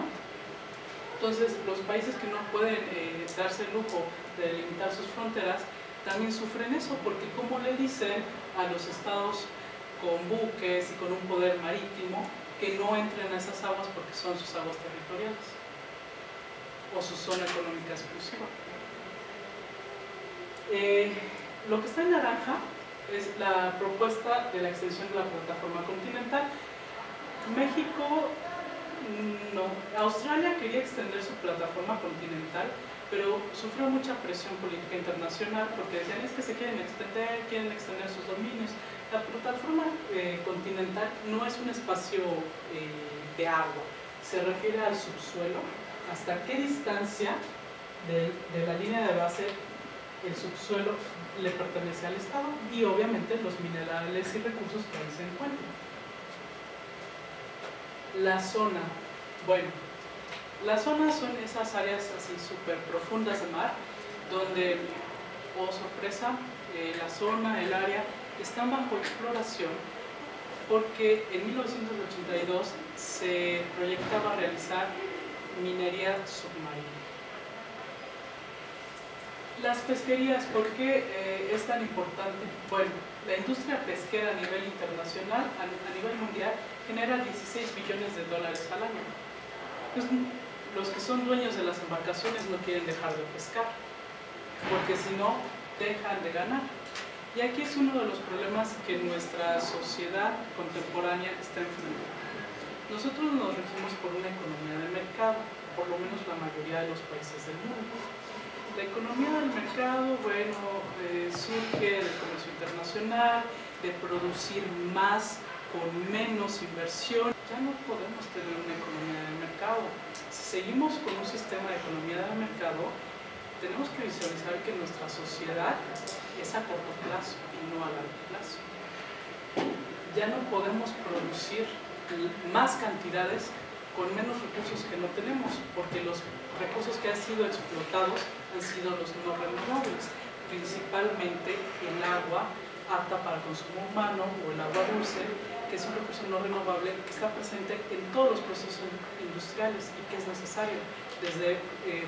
Entonces, los países que no pueden darse el lujo de delimitar sus fronteras, también sufren eso, porque como le dicen a los estados con buques y con un poder marítimo, que no entren a esas aguas porque son sus aguas territoriales, o su zona económica exclusiva. Lo que está en naranja es la propuesta de la extensión de la plataforma continental. México no. Australia quería extender su plataforma continental, pero sufrió mucha presión política internacional porque decían es que se quieren extender sus dominios. La plataforma continental no es un espacio de agua, se refiere al subsuelo, hasta qué distancia de la línea de base el subsuelo le pertenece al Estado y obviamente los minerales y recursos que ahí se encuentran. La zona, bueno, las zonas son esas áreas así súper profundas de mar, donde, oh sorpresa, la zona, el área, están bajo exploración porque en 1982 se proyectaba realizar minería submarina. Las pesquerías, ¿por qué es tan importante? Bueno, la industria pesquera a nivel internacional, a nivel mundial, genera 16 billones de dólares al año. Pues, los que son dueños de las embarcaciones no quieren dejar de pescar, porque si no, dejan de ganar. Y aquí es uno de los problemas que nuestra sociedad contemporánea está enfrentando. Nosotros nos regimos por una economía de mercado, por lo menos la mayoría de los países del mundo. La economía del mercado, bueno, surge del comercio internacional, de producir más con menos inversión. Ya no podemos tener una economía del mercado. Si seguimos con un sistema de economía del mercado, tenemos que visualizar que nuestra sociedad es a corto plazo y no a largo plazo. Ya no podemos producir más cantidades con menos recursos que no tenemos, porque los recursos que han sido explotados han sido los no renovables, principalmente el agua apta para consumo humano o el agua dulce, que es un recurso no renovable que está presente en todos los procesos industriales y que es necesario, desde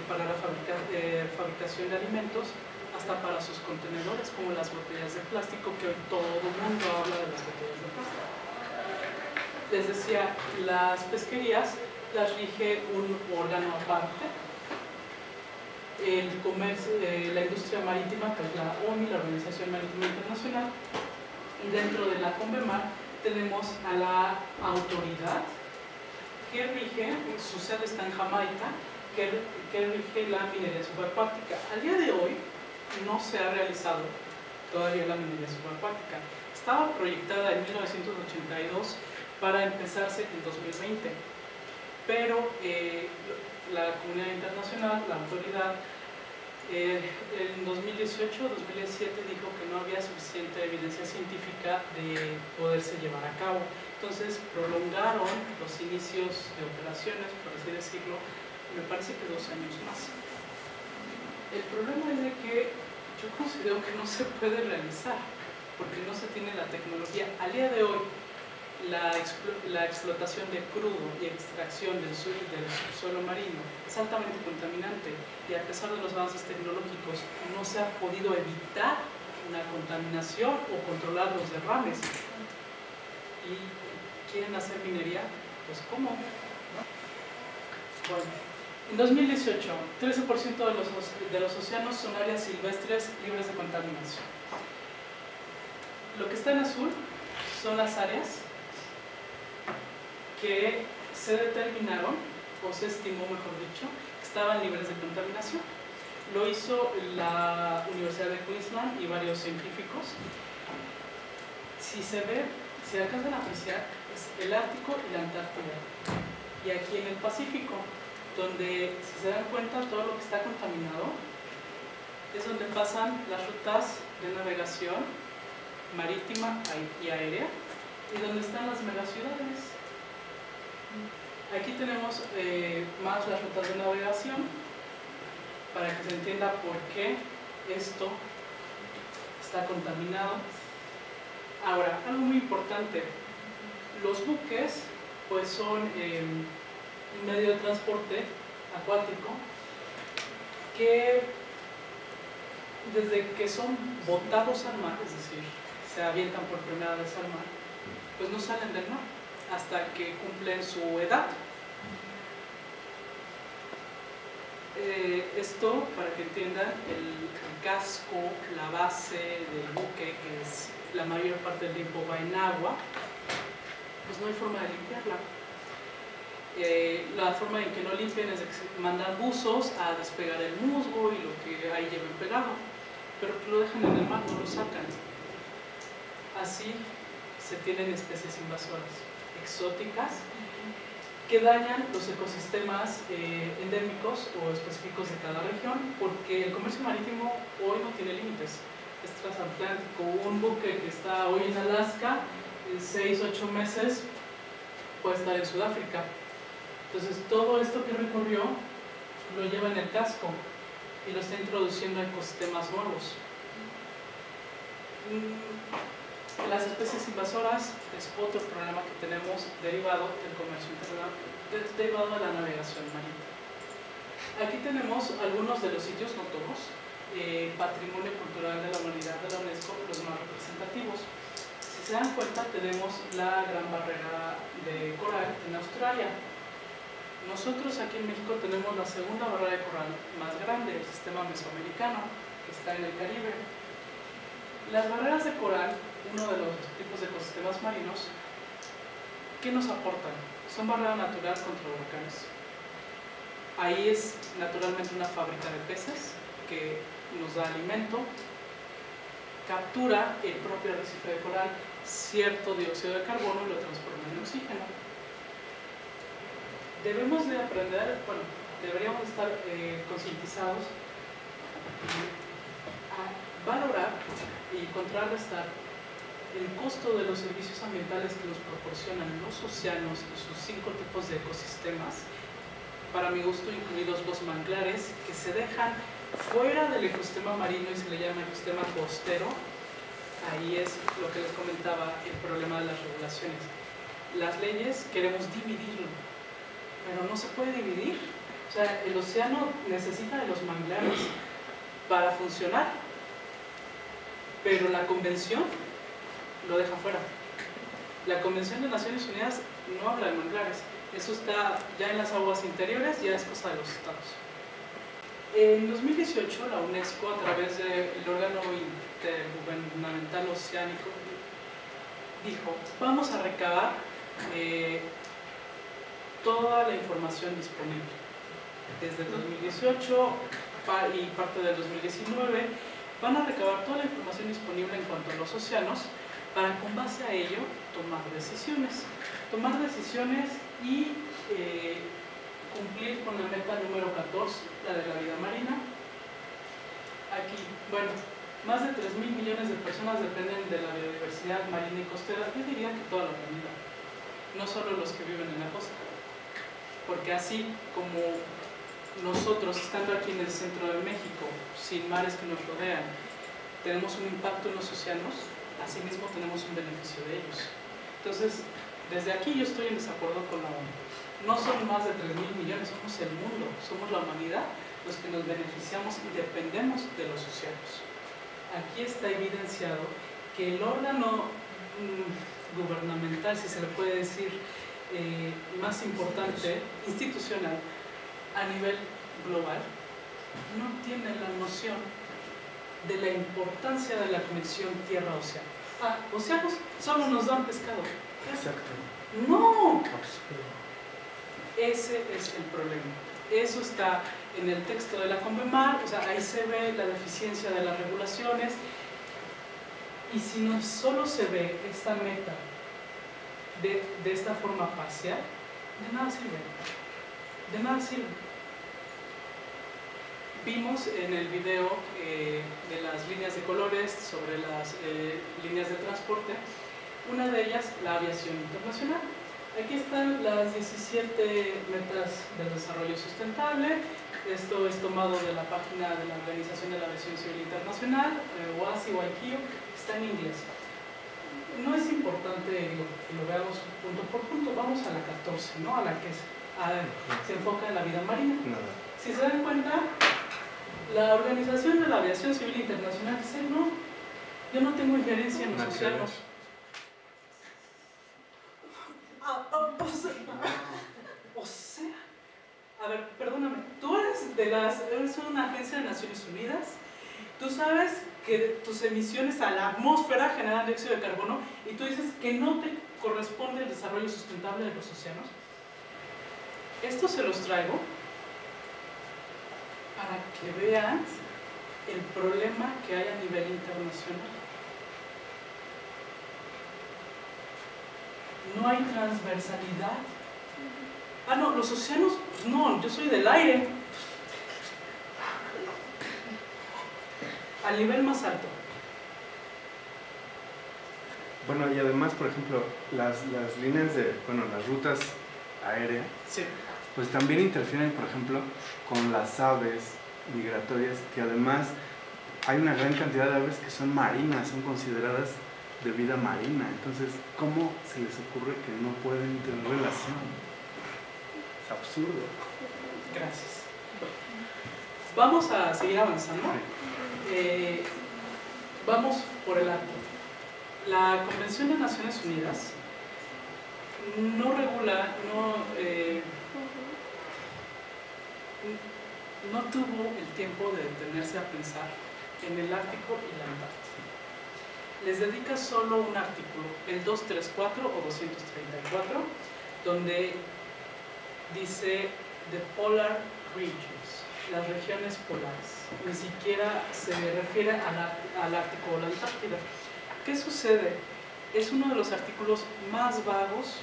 para la fabricación de alimentos hasta para sus contenedores, como las botellas de plástico, que hoy todo el mundo habla de las botellas de plástico. Les decía, las pesquerías las rige un órgano aparte, el comercio, la industria marítima, que es la OMI, la Organización Marítima Internacional, y dentro de la CONVEMAR tenemos a la autoridad que rige, su sede está en Jamaica, que rige la minería subacuática. Al día de hoy no se ha realizado todavía la minería subacuática. Estaba proyectada en 1982 para empezarse en 2020, pero la comunidad internacional, la autoridad, en 2018-2017 dijo que no había suficiente evidencia científica de poderse llevar a cabo. Entonces prolongaron los inicios de operaciones, por así decirlo, me parece que 2 años más. El problema es de que yo considero que no se puede realizar, porque no se tiene la tecnología. Al día de hoy, la explotación de crudo y extracción del subsuelo marino es altamente contaminante y a pesar de los avances tecnológicos no se ha podido evitar una contaminación o controlar los derrames. ¿Y quieren hacer minería? Pues ¿cómo? Bueno, en 2018, 13% de los océanos son áreas silvestres libres de contaminación. Lo que está en azul son las áreas que se determinaron, o se estimó, mejor dicho, que estaban libres de contaminación. Lo hizo la Universidad de Queensland y varios científicos. Si se ve, si alcanzan a apreciar, es el Ártico y la Antártida. Y aquí en el Pacífico, donde, si se dan cuenta, todo lo que está contaminado es donde pasan las rutas de navegación marítima y aérea y donde están las megaciudades. Aquí tenemos más las rutas de navegación para que se entienda por qué esto está contaminado. Ahora, algo muy importante, los buques pues son un medio de transporte acuático que desde que son botados al mar, es decir, se avientan por primera vez al mar, pues no salen del mar hasta que cumplen su edad. Esto, para que entiendan, el casco, la base del buque, que es la mayor parte del tiempo va en agua, pues no hay forma de limpiarla. La forma en que no limpien es de que mandan buzos a despegar el musgo y lo que ahí lleven pegado, pero que lo dejan en el mar, no lo sacan. Así se tienen especies invasoras exóticas que dañan los ecosistemas endémicos o específicos de cada región, porque el comercio marítimo hoy no tiene límites, es transatlántico. Un buque que está hoy en Alaska, 6-8 meses puede estar en Sudáfrica. Entonces todo esto que recorrió lo lleva en el casco y lo está introduciendo a ecosistemas nuevos. Las especies invasoras es otro problema que tenemos derivado del comercio internacional, derivado de la navegación marítima. Aquí tenemos algunos de los sitios, no todos, Patrimonio Cultural de la Humanidad de la UNESCO, los más representativos. Si se dan cuenta, tenemos la Gran Barrera de Coral en Australia. Nosotros aquí en México tenemos la segunda barrera de coral más grande, el sistema mesoamericano, que está en el Caribe. Las barreras de coral, uno de los tipos de ecosistemas marinos, ¿qué nos aportan? Son barrera natural contra huracanes. Ahí es naturalmente una fábrica de peces que nos da alimento, captura el propio arrecife de coral cierto dióxido de carbono y lo transforma en oxígeno. Debemos de aprender, bueno, deberíamos estar concientizados a valorar y contrarrestar el costo de los servicios ambientales que nos proporcionan los océanos y sus 5 tipos de ecosistemas, para mi gusto incluidos los manglares, que se dejan fuera del ecosistema marino y se le llama ecosistema costero. Ahí es lo que les comentaba, el problema de las regulaciones. Las leyes queremos dividirlo, pero no se puede dividir. O sea, el océano necesita de los manglares para funcionar, pero la convención lo deja fuera. La Convención de Naciones Unidas no habla de manglares, eso está ya en las aguas interiores, ya es cosa de los estados. En 2018 la UNESCO, a través del órgano intergubernamental oceánico, dijo: vamos a recabar toda la información disponible desde el 2018 y parte del 2019. Van a recabar toda la información disponible en cuanto a los océanos para, con base a ello, tomar decisiones y cumplir con la meta número 14, la de la vida marina. Aquí, bueno, más de 3.000 millones de personas dependen de la biodiversidad marina y costera. Yo diría que toda la humanidad, no solo los que viven en la costa, porque así como nosotros, estando aquí en el centro de México, sin mares que nos rodean, tenemos un impacto en los océanos, asimismo tenemos un beneficio de ellos. Entonces, desde aquí yo estoy en desacuerdo con la ONU. No son más de 3.000 millones, somos el mundo, somos la humanidad los que nos beneficiamos y dependemos de los océanos. Aquí está evidenciado que el órgano gubernamental, si se le puede decir, más importante, institucional, a nivel global, no tiene la noción de la importancia de la conexión tierra-océano. Océanos solo nos dan pescado.
Exacto.
¡No! Ese es el problema. Eso está en el texto de la Convemar, o sea, ahí se ve la deficiencia de las regulaciones. Y si no solo se ve esta meta de esta forma parcial, de nada sirve. De nada sirve. Vimos en el video de las líneas de colores sobre las líneas de transporte, una de ellas la aviación internacional. Aquí están las 17 metas del desarrollo sustentable. Esto es tomado de la página de la Organización de la Aviación Civil Internacional, OASI o ICAO, está en inglés. No es importante que lo veamos punto por punto, vamos a la 14, ¿no? A la que se enfoca en la vida marina. Si se dan cuenta, la Organización de la Aviación Civil Internacional dice: no, yo no tengo injerencia en los océanos. O sea, a ver, perdóname, tú eres una agencia de Naciones Unidas, tú sabes que tus emisiones a la atmósfera generan dióxido de carbono y tú dices que no te corresponde el desarrollo sustentable de los océanos. Esto se los traigo para que vean el problema que hay a nivel internacional. No hay transversalidad. No, los océanos, no, yo soy del aire. Al nivel más alto.
Bueno, y además, por ejemplo, las líneas de, las rutas aéreas,
sí,
pues también interfieren, por ejemplo, con las aves migratorias, que además hay una gran cantidad de aves que son marinas, son consideradas de vida marina. Entonces, ¿cómo se les ocurre que no pueden tener relación? Es absurdo.
Gracias. Vamos a seguir avanzando. Vamos por el alto. La Convención de Naciones Unidas no regula, no tuvo el tiempo de detenerse a pensar en el Ártico y la Antártida. les dedica solo un artículo, el 234 o 234, donde dice The Polar Regions, las regiones polares. Ni siquiera se refiere al Ártico o la Antártida. ¿Qué sucede? Es uno de los artículos más vagos,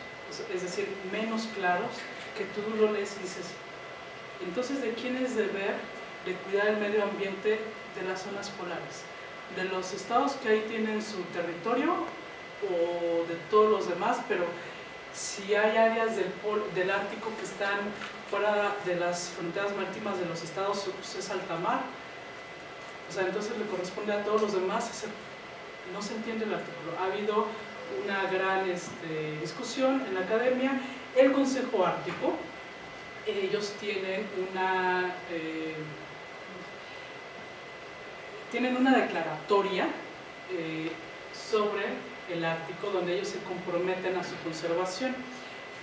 es decir, menos claros, que tú lo lees y dices, entonces, ¿de quién es deber de cuidar el medio ambiente de las zonas polares? ¿De los estados que ahí tienen su territorio o de todos los demás? Pero si hay áreas del Ártico que están fuera de las fronteras marítimas de los estados, pues es alta mar. O sea, entonces le corresponde a todos los demás. No se entiende el artículo. Ha habido una gran discusión en la academia. El Consejo Ártico, ellos tienen una declaratoria sobre el Ártico, donde ellos se comprometen a su conservación,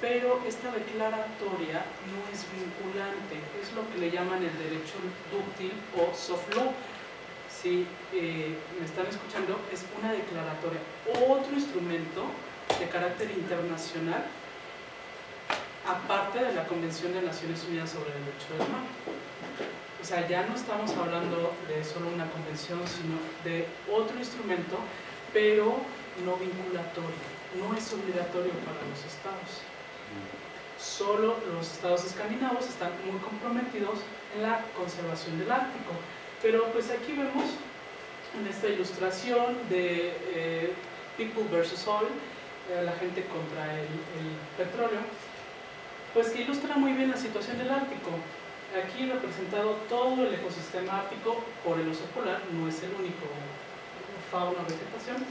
pero esta declaratoria no es vinculante, es lo que le llaman el derecho dúctil o soft law. Si me están escuchando, es una declaratoria, otro instrumento de carácter internacional, aparte de la Convención de Naciones Unidas sobre el Derecho del Mar. O sea, ya no estamos hablando de solo una convención, sino de otro instrumento, pero no vinculatorio, no es obligatorio para los estados. Solo los estados escandinavos están muy comprometidos en la conservación del Ártico. Pero pues aquí vemos en esta ilustración de People versus Oil, la gente contra el petróleo, pues que ilustra muy bien la situación del Ártico. Aquí representado todo el ecosistema ártico por el oso polar, no es el único fauna o vegetación.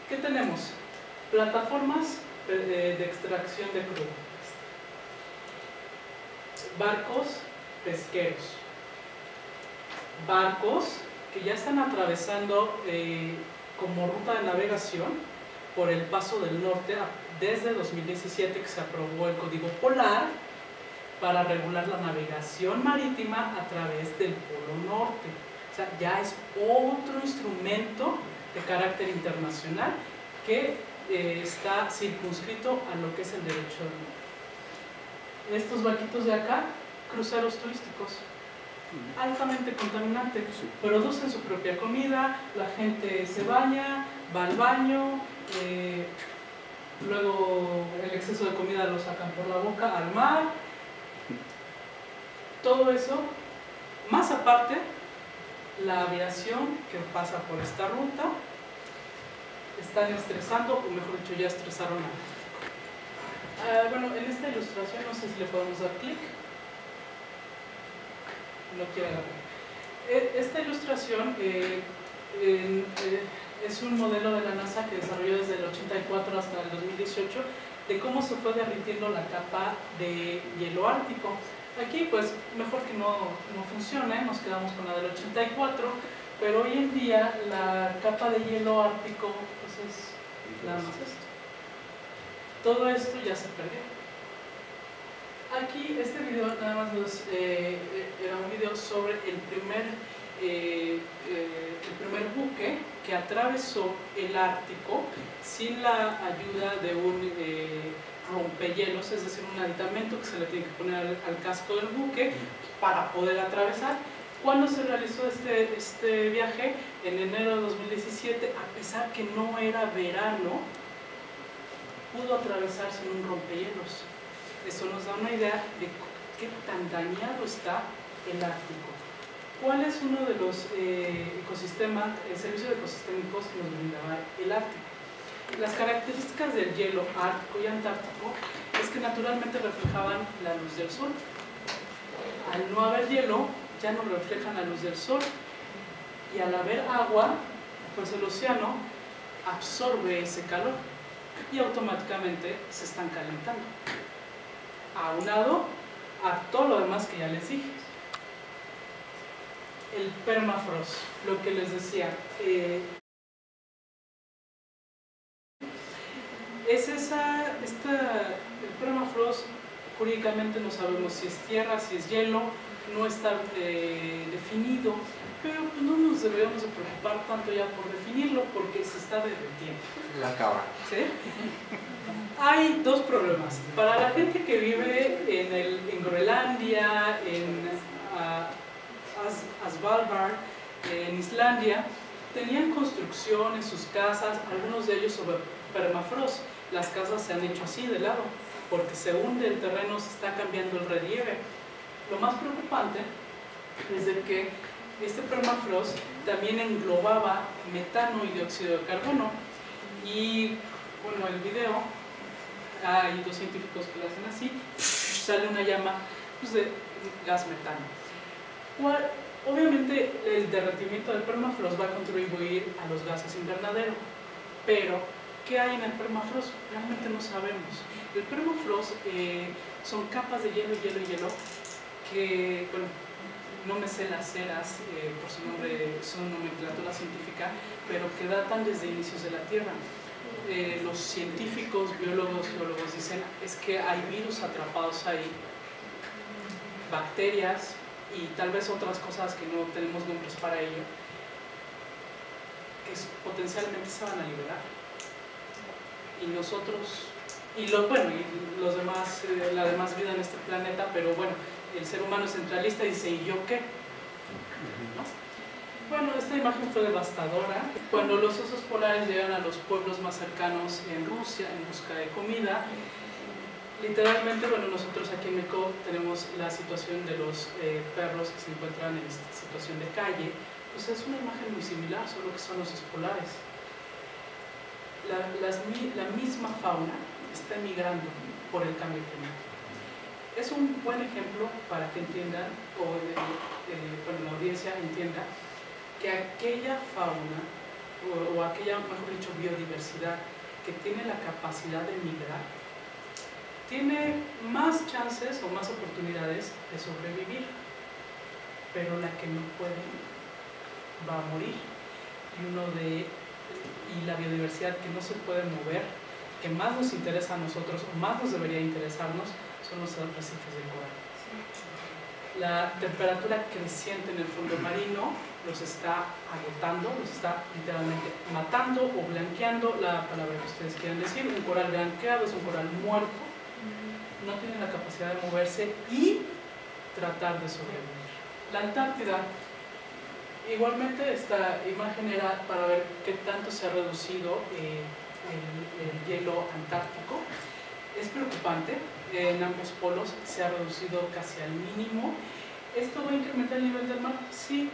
¿Qué tenemos? Plataformas de extracción de crudo, barcos pesqueros, barcos que ya están atravesando como ruta de navegación por el Paso del Norte desde 2017, que se aprobó el Código Polar para regular la navegación marítima a través del Polo Norte. O sea, ya es otro instrumento de carácter internacional que está circunscrito a lo que es el derecho del mar. Estos barquitos de acá, cruceros turísticos, altamente contaminantes, producen su propia comida, la gente se baña, va al baño, luego el exceso de comida lo sacan por la boca al mar. Todo eso, más aparte, la aviación que pasa por esta ruta, están estresando, o mejor dicho, ya estresaron al Ártico. Bueno, en esta ilustración no sé si le podemos dar clic. No quiere agarrar. Esta ilustración es un modelo de la NASA que desarrolló desde el 84 hasta el 2018 de cómo se fue derritiendo la capa de hielo ártico. Aquí pues mejor que no funcione, nos quedamos con la del 84, pero hoy en día la capa de hielo ártico pues es nada más esto. Todo esto ya se perdió. Aquí este video nada más era un video sobre el primer buque que atravesó el Ártico sin la ayuda de un rompehielos, es decir, un aditamento que se le tiene que poner al casco del buque para poder atravesar. ¿Cuándo se realizó este viaje? En enero de 2017, a pesar que no era verano, pudo atravesar sin un rompehielos. Eso nos da una idea de qué tan dañado está el Ártico. ¿Cuál es uno de los ecosistemas, servicios ecosistémicos que nos brindaba el Ártico? Las características del hielo ártico y antártico es que naturalmente reflejaban la luz del sol. Al no haber hielo, ya no reflejan la luz del sol, y al haber agua, pues el océano absorbe ese calor y automáticamente se están calentando. Aunado a todo lo demás que ya les dije. El permafrost, lo que les decía, el permafrost, jurídicamente no sabemos si es tierra, si es hielo, no está definido, pero pues no nos deberíamos de preocupar tanto ya por definirlo porque se está derritiendo.
La cabra.
¿Sí? Hay dos problemas. Para la gente que vive en Groenlandia, en Svalbard, en Islandia, tenían construcción en sus casas, algunos de ellos sobre permafrost. Las casas se han hecho así de lado, porque se hunde el terreno, se está cambiando el relieve. Lo más preocupante es de que este permafrost también englobaba metano y dióxido de carbono. Y bueno, el video, hay dos científicos que lo hacen así, sale una llama pues, de gas metano. Obviamente el derretimiento del permafrost va a contribuir a los gases invernadero, pero ¿qué hay en el permafrost? Realmente no sabemos. El permafrost son capas de hielo, que, bueno, no me sé las eras por su nombre, su nomenclatura científica, pero que datan desde inicios de la Tierra. Los científicos, biólogos, geólogos dicen es que hay virus atrapados ahí, bacterias y tal vez otras cosas que no tenemos nombres para ello, que potencialmente se van a liberar. Y nosotros, y los demás, la demás vida en este planeta, pero bueno, el ser humano es centralista y dice, ¿y yo qué? ¿No? Bueno, esta imagen fue devastadora. Cuando los osos polares llegan a los pueblos más cercanos en Rusia en busca de comida, literalmente, bueno, nosotros aquí en México tenemos la situación de los perros que se encuentran en esta situación de calle, pues es una imagen muy similar, solo que son osos polares. La misma fauna está emigrando por el cambio climático. Es un buen ejemplo para que entiendan, o la audiencia entienda, que aquella fauna, o aquella, mejor dicho, biodiversidad que tiene la capacidad de migrar, tiene más chances o más oportunidades de sobrevivir, pero la que no puede va a morir. Y la biodiversidad que no se puede mover, que más nos interesa a nosotros, o más nos debería interesarnos, son los arrecifes de coral. La temperatura creciente en el fondo marino los está agotando, los está literalmente matando o blanqueando, la palabra que ustedes quieran decir. Un coral blanqueado es un coral muerto, no tiene la capacidad de moverse y tratar de sobrevivir. La Antártida, igualmente esta imagen era para ver qué tanto se ha reducido el hielo antártico. Es preocupante, en ambos polos se ha reducido casi al mínimo. ¿Esto va a incrementar el nivel del mar? Sí,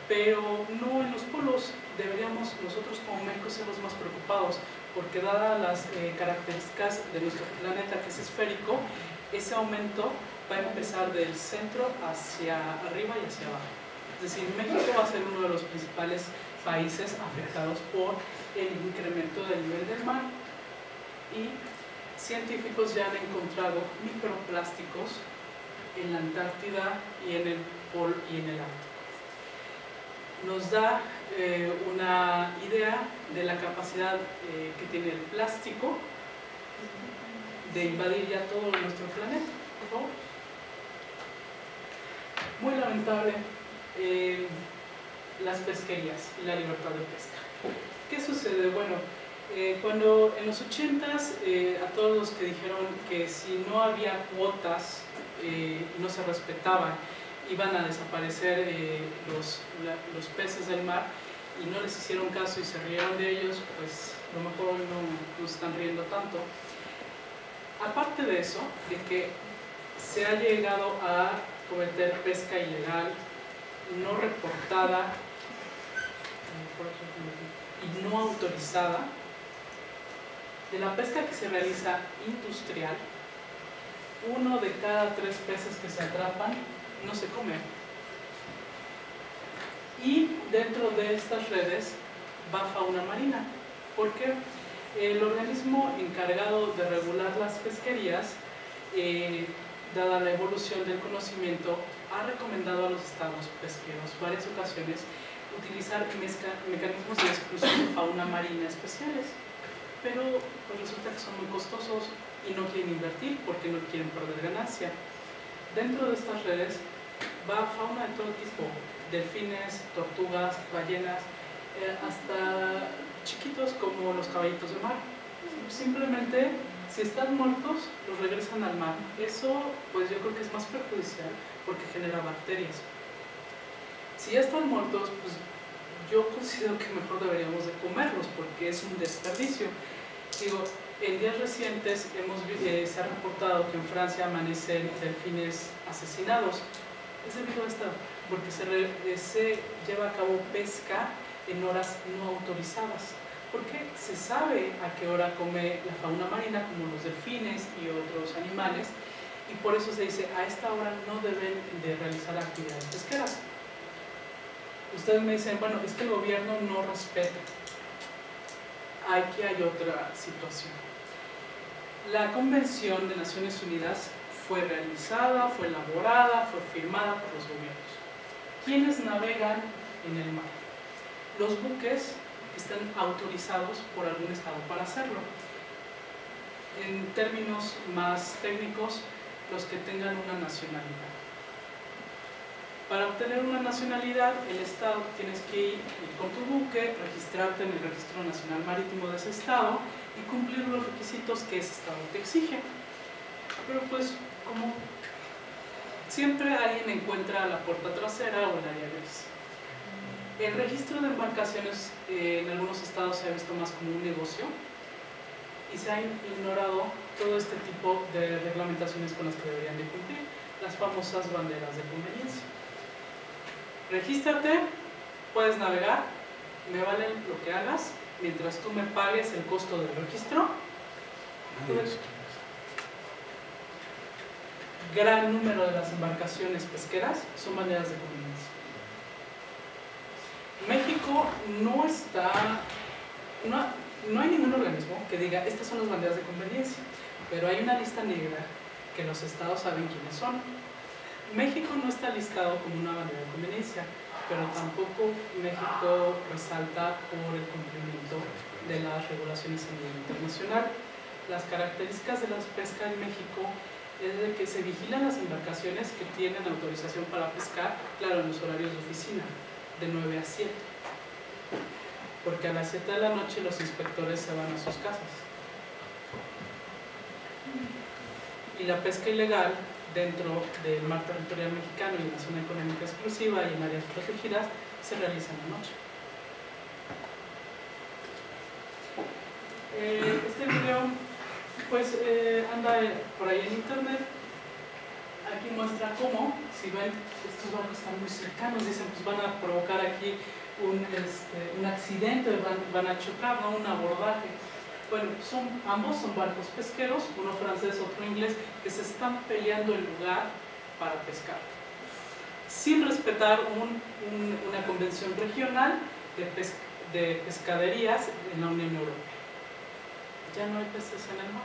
pero no en los polos. Deberíamos nosotros como México ser los más preocupados, porque dadas las características de nuestro planeta, que es esférico, ese aumento va a empezar del centro hacia arriba y hacia abajo. Es decir, México va a ser uno de los principales países afectados por el incremento del nivel del mar, y científicos ya han encontrado microplásticos en la Antártida y en el Polo y en el Ártico. Nos da una idea de la capacidad que tiene el plástico de invadir ya todo nuestro planeta. Por favor. Muy lamentable las pesquerías y la libertad de pesca. ¿Qué sucede? Bueno, cuando en los 80s a todos los que dijeron que si no había cuotas y no se respetaban, iban a desaparecer los peces del mar, y no les hicieron caso y se rieron de ellos, pues a lo mejor hoy no se están riendo tanto. Aparte de eso, de que se ha llegado a cometer pesca ilegal, no reportada y no autorizada, de la pesca que se realiza industrial, 1 de cada 3 peces que se atrapan no se come. Y dentro de estas redes va fauna marina, porque el organismo encargado de regular las pesquerías, dada la evolución del conocimiento, ha recomendado a los estados pesqueros varias ocasiones utilizar mecanismos de exclusión de fauna marina especiales, pero pues resulta que son muy costosos y no quieren invertir porque no quieren perder ganancia. Dentro de estas redes va fauna de todo tipo, delfines, tortugas, ballenas, hasta chiquitos como los caballitos de mar. Simplemente, si están muertos, los regresan al mar. Eso, pues yo creo que es más perjudicial porque genera bacterias. Si ya están muertos, pues yo considero que mejor deberíamos de comerlos porque es un desperdicio. Digo, en días recientes se ha reportado que en Francia amanecen delfines asesinados. Es debido a esto, porque se lleva a cabo pesca en horas no autorizadas. Porque se sabe a qué hora come la fauna marina, como los delfines y otros animales, y por eso se dice, a esta hora no deben de realizar actividades pesqueras. Ustedes me dicen, bueno, es que el gobierno no respeta. Aquí hay otra situación. La Convención de Naciones Unidas fue realizada, fue elaborada, fue firmada por los gobiernos. ¿Quiénes navegan en el mar? Los buques que están autorizados por algún estado para hacerlo. En términos más técnicos, los que tengan una nacionalidad. Para obtener una nacionalidad, el estado tienes que ir con tu buque, registrarte en el Registro Nacional Marítimo de ese estado y cumplir los requisitos que ese estado te exige. Pero pues, como siempre alguien encuentra la puerta trasera o el área gris. El registro de embarcaciones en algunos estados se ha visto más como un negocio y se ha ignorado todo este tipo de reglamentaciones con las que deberían de cumplir, las famosas banderas de conveniencia. Regístrate, puedes navegar, me vale lo que hagas, mientras tú me pagues el costo del registro. Gran número de las embarcaciones pesqueras son banderas de conveniencia. México no hay ningún organismo que diga estas son las banderas de conveniencia, pero hay una lista negra que los estados saben quiénes son. México no está listado como una bandera de conveniencia, pero tampoco México resalta por el cumplimiento de las regulaciones a nivel internacional. Las características de la pesca en México es de que se vigilan las embarcaciones que tienen autorización para pescar, claro, en los horarios de oficina, de 9 a 7. Porque a las 7 de la noche los inspectores se van a sus casas. Y la pesca ilegal dentro del mar territorial mexicano y en la zona económica exclusiva y en áreas protegidas se realiza en la noche. Este video pues anda por ahí en internet. Aquí muestra cómo, si ven, estos barcos están muy cercanos, dicen pues van a provocar aquí un accidente, van a chocar, ¿no? Un abordaje. Bueno, ambos son barcos pesqueros, uno francés, otro inglés, que se están peleando el lugar para pescar, sin respetar una convención regional de pescaderías en la Unión Europea. Ya no hay peces en el mar.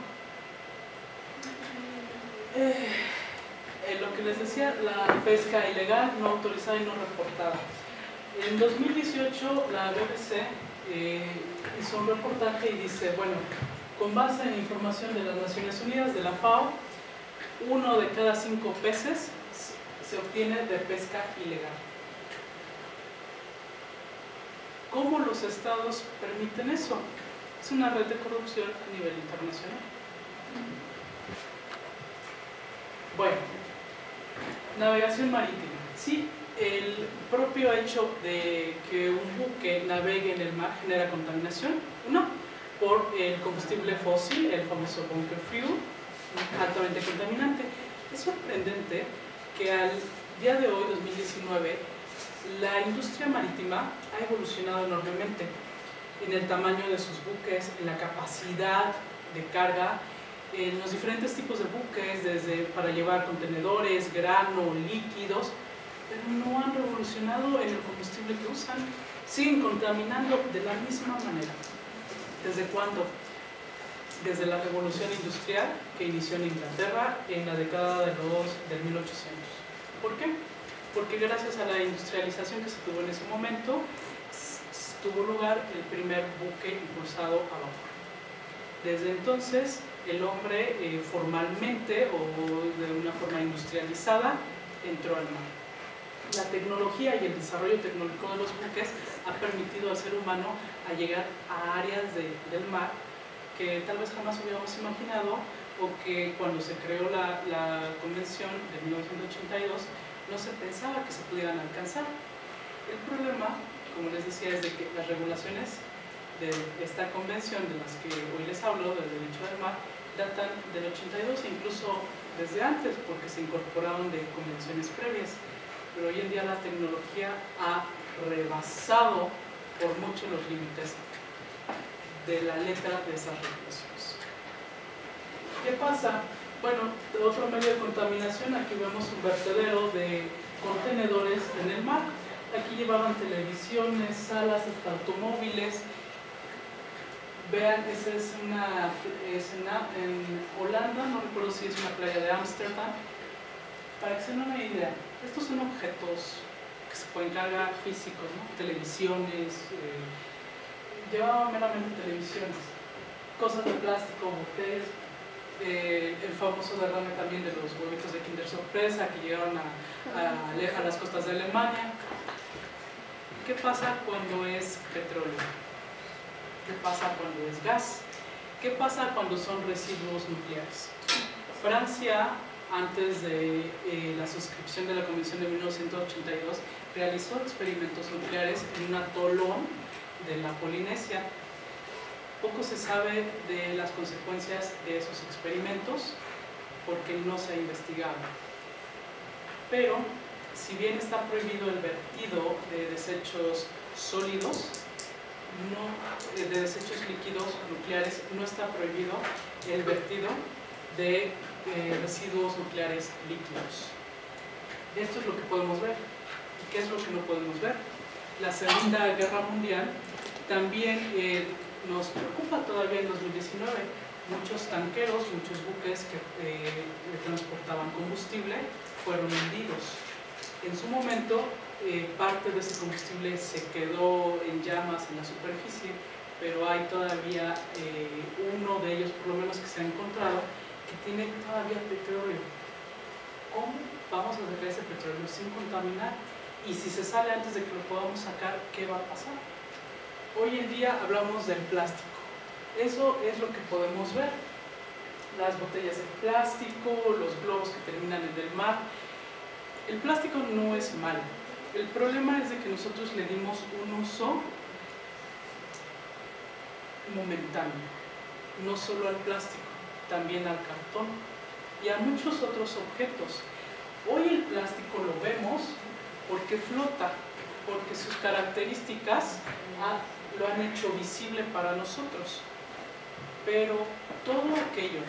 Lo que les decía, la pesca ilegal, no autorizada y no reportada. En 2018 la BBC hizo un reportaje y dice, bueno, con base en información de las Naciones Unidas, de la FAO, 1 de cada 5 peces se obtiene de pesca ilegal. ¿Cómo los estados permiten eso? Es una red de corrupción a nivel internacional. Bueno, navegación marítima. Sí, el propio hecho de que un buque navegue en el mar genera contaminación, uno, por el combustible fósil, el famoso bunker fuel, altamente contaminante. Es sorprendente que al día de hoy, 2019, la industria marítima ha evolucionado enormemente en el tamaño de sus buques, en la capacidad de carga, en los diferentes tipos de buques, desde para llevar contenedores, grano, líquidos, pero no han revolucionado en el combustible que usan. Siguen contaminando de la misma manera. ¿Desde cuándo? Desde la revolución industrial que inició en Inglaterra en la década del 1800. ¿Por qué? Porque gracias a la industrialización que se tuvo en ese momento, tuvo lugar el primer buque impulsado a vapor. Desde entonces, el hombre formalmente o de una forma industrializada entró al mar. la tecnología y el desarrollo tecnológico de los buques ha permitido al ser humano a llegar a áreas del mar que tal vez jamás hubiéramos imaginado, o que cuando se creó la Convención de 1982 no se pensaba que se pudieran alcanzar. El problema, como les decía, es de que las regulaciones de esta convención de las que hoy les hablo, del derecho del mar, datan del 82 e incluso desde antes, porque se incorporaron de convenciones previas. Pero hoy en día la tecnología ha rebasado por mucho los límites de la letra de esas regulaciones. ¿Qué pasa? Bueno, otro medio de contaminación, aquí vemos un vertedero de contenedores en el mar. Aquí llevaban televisiones, salas, hasta automóviles. Vean, esa es una escena en Holanda, no recuerdo si es una playa de Ámsterdam. Para que se den una idea, estos son objetos que se pueden cargar físicos, ¿no? Televisiones, llevaban meramente televisiones, cosas de plástico, botellas, el famoso derrame también de los huevitos de Kinder Sorpresa que llegaron a las costas de Alemania. ¿Qué pasa cuando es petróleo? ¿Qué pasa cuando es gas? ¿Qué pasa cuando son residuos nucleares? Francia, antes de la suscripción de la Convención de 1982, realizó experimentos nucleares en un atolón de la Polinesia. Poco se sabe de las consecuencias de esos experimentos porque no se ha investigado. Pero, si bien está prohibido el vertido de desechos sólidos, de desechos líquidos nucleares, no está prohibido el vertido de residuos nucleares líquidos. Esto es lo que podemos ver. ¿Y qué es lo que no podemos ver? La Segunda Guerra Mundial también nos preocupa todavía en 2019. Muchos tanqueros, muchos buques que transportaban combustible fueron hundidos. En su momento, parte de ese combustible se quedó en llamas en la superficie, pero hay todavía uno de ellos, por lo menos que se ha encontrado, que tiene todavía petróleo. ¿Cómo vamos a sacar ese petróleo sin contaminar? Y si se sale antes de que lo podamos sacar, ¿qué va a pasar? Hoy en día hablamos del plástico. Eso es lo que podemos ver. Las botellas de plástico, los globos que terminan en el mar. El plástico no es malo. El problema es de que nosotros le dimos un uso momentáneo. No solo al plástico, también al cartón y a muchos otros objetos. Hoy el plástico lo vemos porque flota, porque sus características lo han hecho visible para nosotros. Pero todo aquello,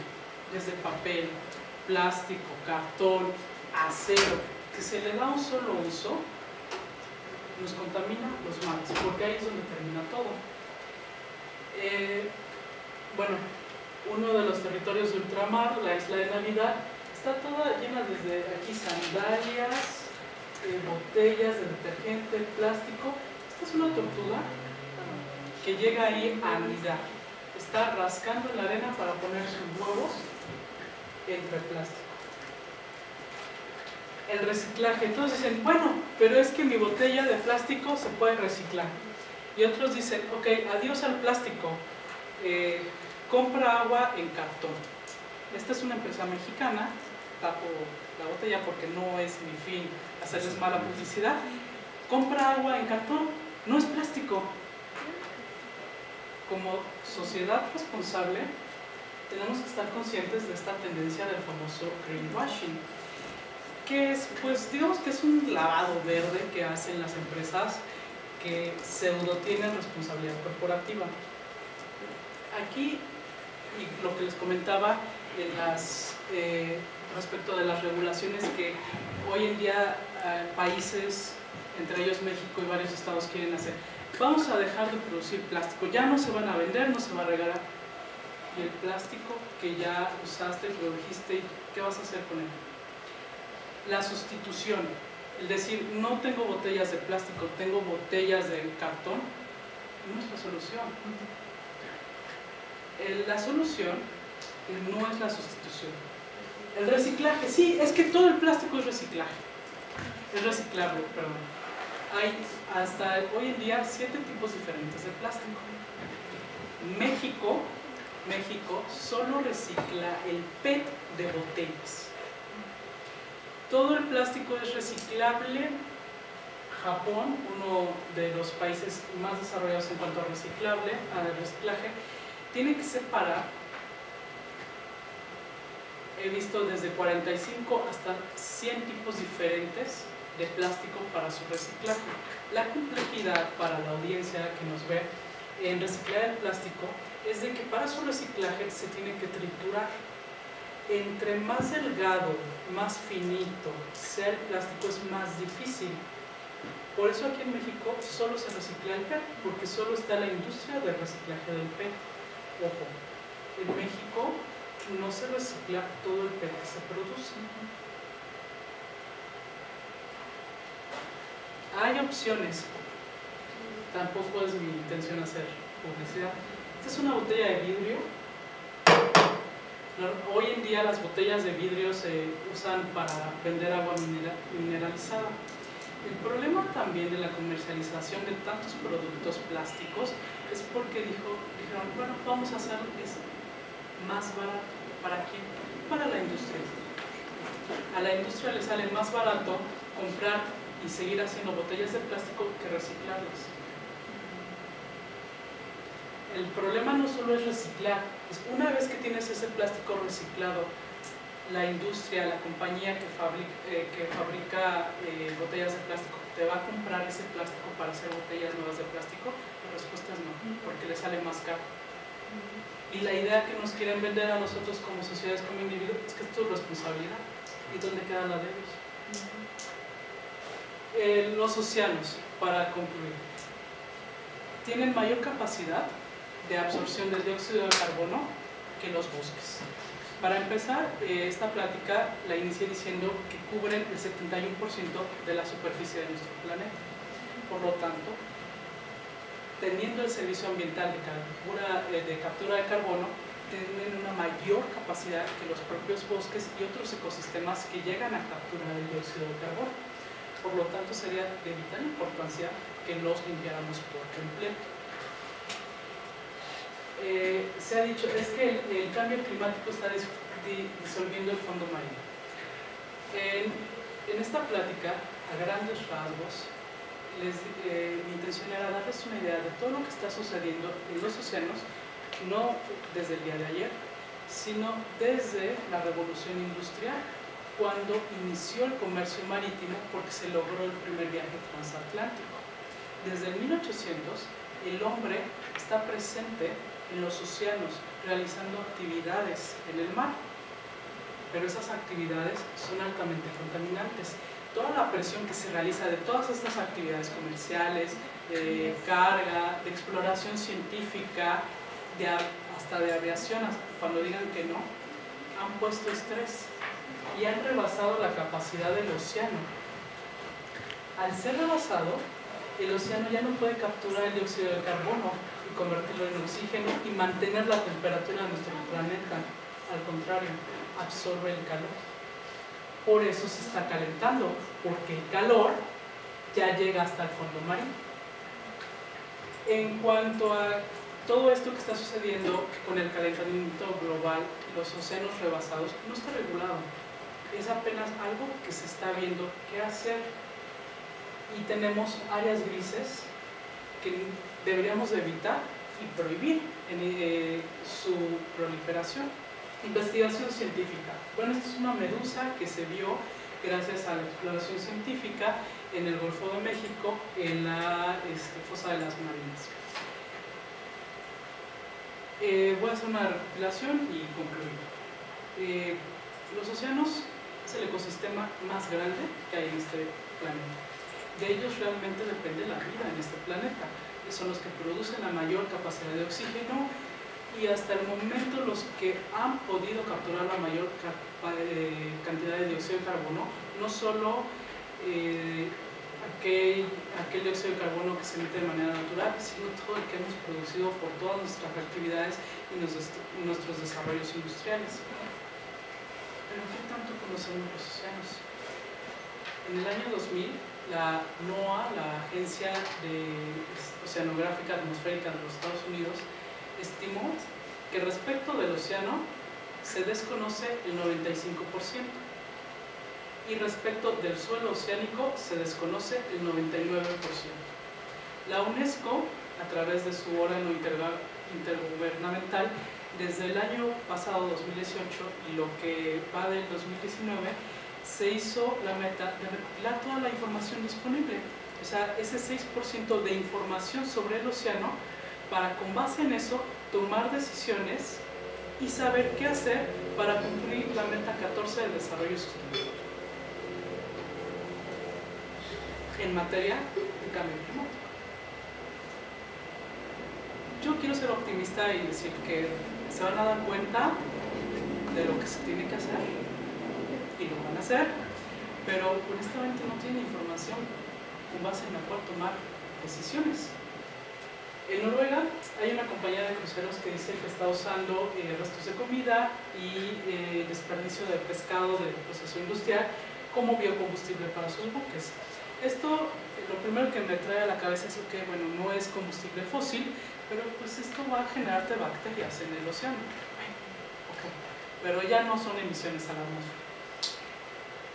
desde papel, plástico, cartón, acero, que se le da un solo uso, nos contamina los mares, porque ahí es donde termina todo. Bueno, uno de los territorios de ultramar, la isla de Navidad, está toda llena desde aquí sandalias, botellas de detergente, plástico. Esta es una tortuga que llega ahí a anidar. Está rascando en la arena para poner sus huevos entre el plástico. El reciclaje. Entonces dicen, bueno, pero es que mi botella de plástico se puede reciclar. Y otros dicen, ok, adiós al plástico, compra agua en cartón. Esta es una empresa mexicana, tapo la botella porque no es mi fin hacerles mala publicidad. Compra agua en cartón, no es plástico. Como sociedad responsable, tenemos que estar conscientes de esta tendencia del famoso greenwashing, que es, pues digamos que es un lavado verde que hacen las empresas que pseudo tienen responsabilidad corporativa. Aquí, y lo que les comentaba respecto de las regulaciones que hoy en día países, entre ellos México y varios estados, quieren hacer. Vamos a dejar de producir plástico, ya no se van a vender, no se va a regalar. Y el plástico que ya usaste, produjiste, ¿qué vas a hacer con él? La sustitución, el decir, no tengo botellas de plástico, tengo botellas de cartón, no es la solución. La solución no es la sustitución. El reciclaje, sí, es que todo el plástico es reciclaje. es reciclable, perdón. Hay hasta hoy en día 7 tipos diferentes de plástico. México solo recicla el PET de botellas. Todo el plástico es reciclable. Japón, uno de los países más desarrollados en cuanto a reciclaje, tiene que separar, he visto desde 45 hasta 100 tipos diferentes de plástico para su reciclaje. La complejidad para la audiencia que nos ve en reciclar el plástico es de que para su reciclaje se tiene que triturar. Entre más delgado, más finito sea el plástico, es más difícil. Por eso aquí en México solo se recicla el PET, porque solo está la industria del reciclaje del PET. Ojo, en México no se recicla todo el PET que se produce. Hay opciones. Tampoco es mi intención hacer publicidad. Esta es una botella de vidrio. Hoy en día las botellas de vidrio se usan para vender agua mineralizada. El problema también de la comercialización de tantos productos plásticos es porque dijeron, bueno, vamos a hacer eso más barato. ¿Para quién? Para la industria. A la industria le sale más barato comprar y seguir haciendo botellas de plástico que reciclarlas. El problema no solo es reciclar, es una vez que tienes ese plástico reciclado, la industria, la compañía que fabrica botellas de plástico, ¿te va a comprar ese plástico para hacer botellas nuevas de plástico? La respuesta es no, porque le sale más caro. Y la idea que nos quieren vender a nosotros como sociedades, como individuos, es que es tu responsabilidad. ¿Y dónde queda la de ellos? Los océanos, para concluir, tienen mayor capacidad de absorción del dióxido de carbono que los bosques. Para empezar, esta plática la inicié diciendo que cubren el 71% de la superficie de nuestro planeta. Por lo tanto, teniendo el servicio ambiental de captura de carbono, tienen una mayor capacidad que los propios bosques y otros ecosistemas que llegan a capturar el dióxido de carbono. Por lo tanto, sería de vital importancia que los limpiáramos por completo. Se ha dicho, es que el cambio climático está disolviendo el fondo marino. En esta plática, a grandes rasgos, mi intención era darles una idea de todo lo que está sucediendo en los océanos, no desde el día de ayer, sino desde la revolución industrial, cuando inició el comercio marítimo porque se logró el primer viaje transatlántico. Desde el 1800, el hombre está presente en los océanos, realizando actividades en el mar, pero esas actividades son altamente contaminantes. Toda la presión que se realiza de todas estas actividades comerciales, de carga, de exploración científica, hasta de aviación, cuando digan que no, han puesto estrés y han rebasado la capacidad del océano. Al ser rebasado, el océano ya no puede capturar el dióxido de carbono y convertirlo en oxígeno y mantener la temperatura de nuestro planeta. Al contrario, absorbe el calor. Por eso se está calentando, porque el calor ya llega hasta el fondo marino. En cuanto a todo esto que está sucediendo con el calentamiento global, los océanos rebasados, no está regulado. Es apenas algo que se está viendo qué hacer. Y tenemos áreas grises que deberíamos evitar y prohibir su proliferación. Investigación científica. Bueno, esta es una medusa que se vio gracias a la exploración científica en el Golfo de México, en la fosa de las Marinas. Voy a hacer una recopilación y concluir. Los océanos es el ecosistema más grande que hay en este planeta. De ellos realmente depende la vida en este planeta. Son los que producen la mayor capacidad de oxígeno y hasta el momento los que han podido capturar la mayor cantidad de dióxido de carbono, no solo aquel dióxido de carbono que se emite de manera natural, sino todo el que hemos producido por todas nuestras actividades y nuestros desarrollos industriales. Pero ¿qué tanto conocemos los océanos? En el año 2000, la NOAA, la Agencia Oceanográfica Atmosférica de los Estados Unidos, estimó que respecto del océano se desconoce el 95% y respecto del suelo oceánico se desconoce el 99%. La UNESCO, a través de su órgano intergubernamental, desde el año pasado, 2018, y lo que va del 2019, se hizo la meta de recopilar toda la información disponible, o sea, ese 6% de información sobre el océano, para con base en eso tomar decisiones y saber qué hacer para cumplir la meta 14 del desarrollo sostenible en materia de cambio climático. Yo quiero ser optimista y decir que se van a dar cuenta de lo que se tiene que hacer y lo van a hacer, pero honestamente no tienen información con base en la cual tomar decisiones. En Noruega hay una compañía de cruceros que dice que está usando restos de comida y desperdicio de pescado del proceso industrial como biocombustible para sus buques. Esto, lo primero que me trae a la cabeza es que, bueno, no es combustible fósil, pero pues esto va a generarte bacterias en el océano. Okay. Pero ya no son emisiones a la atmósfera.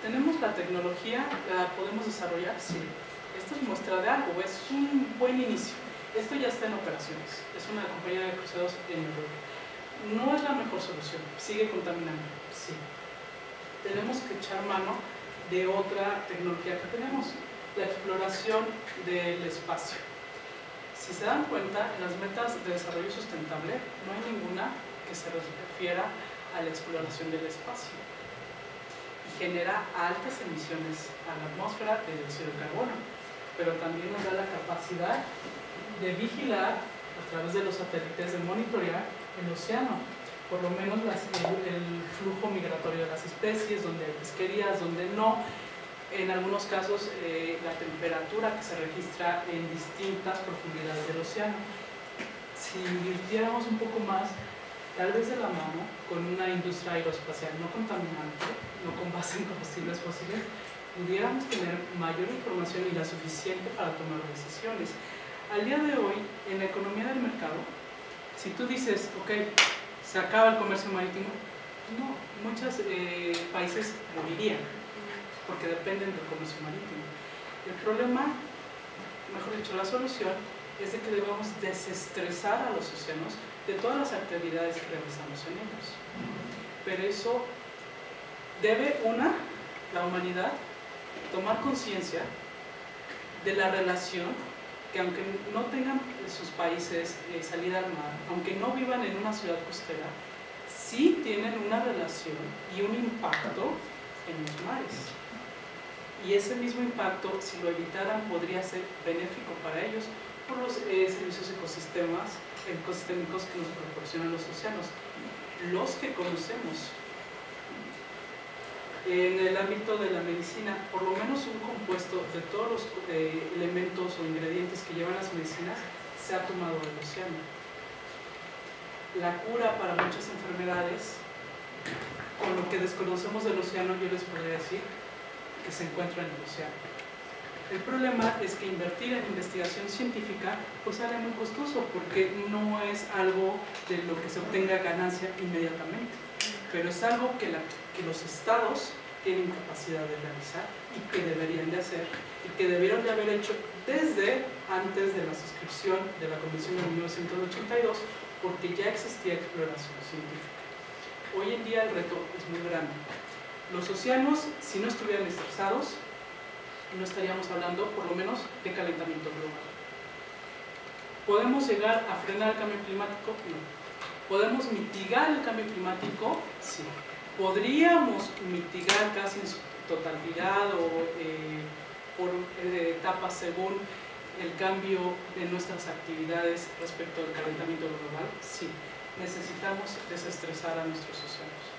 ¿Tenemos la tecnología? ¿La podemos desarrollar? Sí. Esto es muestra de algo, es un buen inicio. Esto ya está en operaciones. Es una compañía de cruceros en Noruega. No es la mejor solución. Sigue contaminando. Sí. Tenemos que echar mano de otra tecnología que tenemos. La exploración del espacio. Si se dan cuenta, en las metas de desarrollo sustentable no hay ninguna que se refiera a la exploración del espacio y genera altas emisiones a la atmósfera de dióxido de carbono, pero también nos da la capacidad de vigilar a través de los satélites, de monitorear el océano, por lo menos el flujo migratorio de las especies, donde hay pesquerías, donde no. En algunos casos, la temperatura que se registra en distintas profundidades del océano. Si invirtiéramos un poco más, tal vez de la mano, con una industria aeroespacial no contaminante, no con base en combustibles fósiles, pudiéramos tener mayor información y la suficiente para tomar decisiones. Al día de hoy, en la economía del mercado, si tú dices, ok, se acaba el comercio marítimo, no, muchos países morirían, porque dependen del comercio marítimo. El problema, mejor dicho, la solución, es de que debemos desestresar a los océanos de todas las actividades que realizamos en ellos. Pero eso debe, la humanidad, tomar conciencia de la relación que, aunque no tengan sus países salida al mar, aunque no vivan en una ciudad costera, sí tienen una relación y un impacto en los mares. Y ese mismo impacto, si lo evitaran, podría ser benéfico para ellos por los servicios ecosistémicos que nos proporcionan los océanos, los que conocemos. En el ámbito de la medicina, por lo menos un compuesto de todos los elementos o ingredientes que llevan las medicinas se ha tomado del océano. La cura para muchas enfermedades, con lo que desconocemos del océano, yo les podría decir que se encuentra en el océano. El problema es que invertir en investigación científica pues sale muy costoso, porque no es algo de lo que se obtenga ganancia inmediatamente, pero es algo que los estados tienen capacidad de realizar y que deberían de hacer, y que debieron de haber hecho desde antes de la suscripción de la Convención de 1982, porque ya existía exploración científica. Hoy en día el reto es muy grande. Los océanos, si no estuvieran estresados, no estaríamos hablando, por lo menos, de calentamiento global. ¿Podemos llegar a frenar el cambio climático? No. ¿Podemos mitigar el cambio climático? Sí. ¿Podríamos mitigar casi en su totalidad o por etapas según el cambio de nuestras actividades respecto al calentamiento global? Sí. Necesitamos desestresar a nuestros océanos.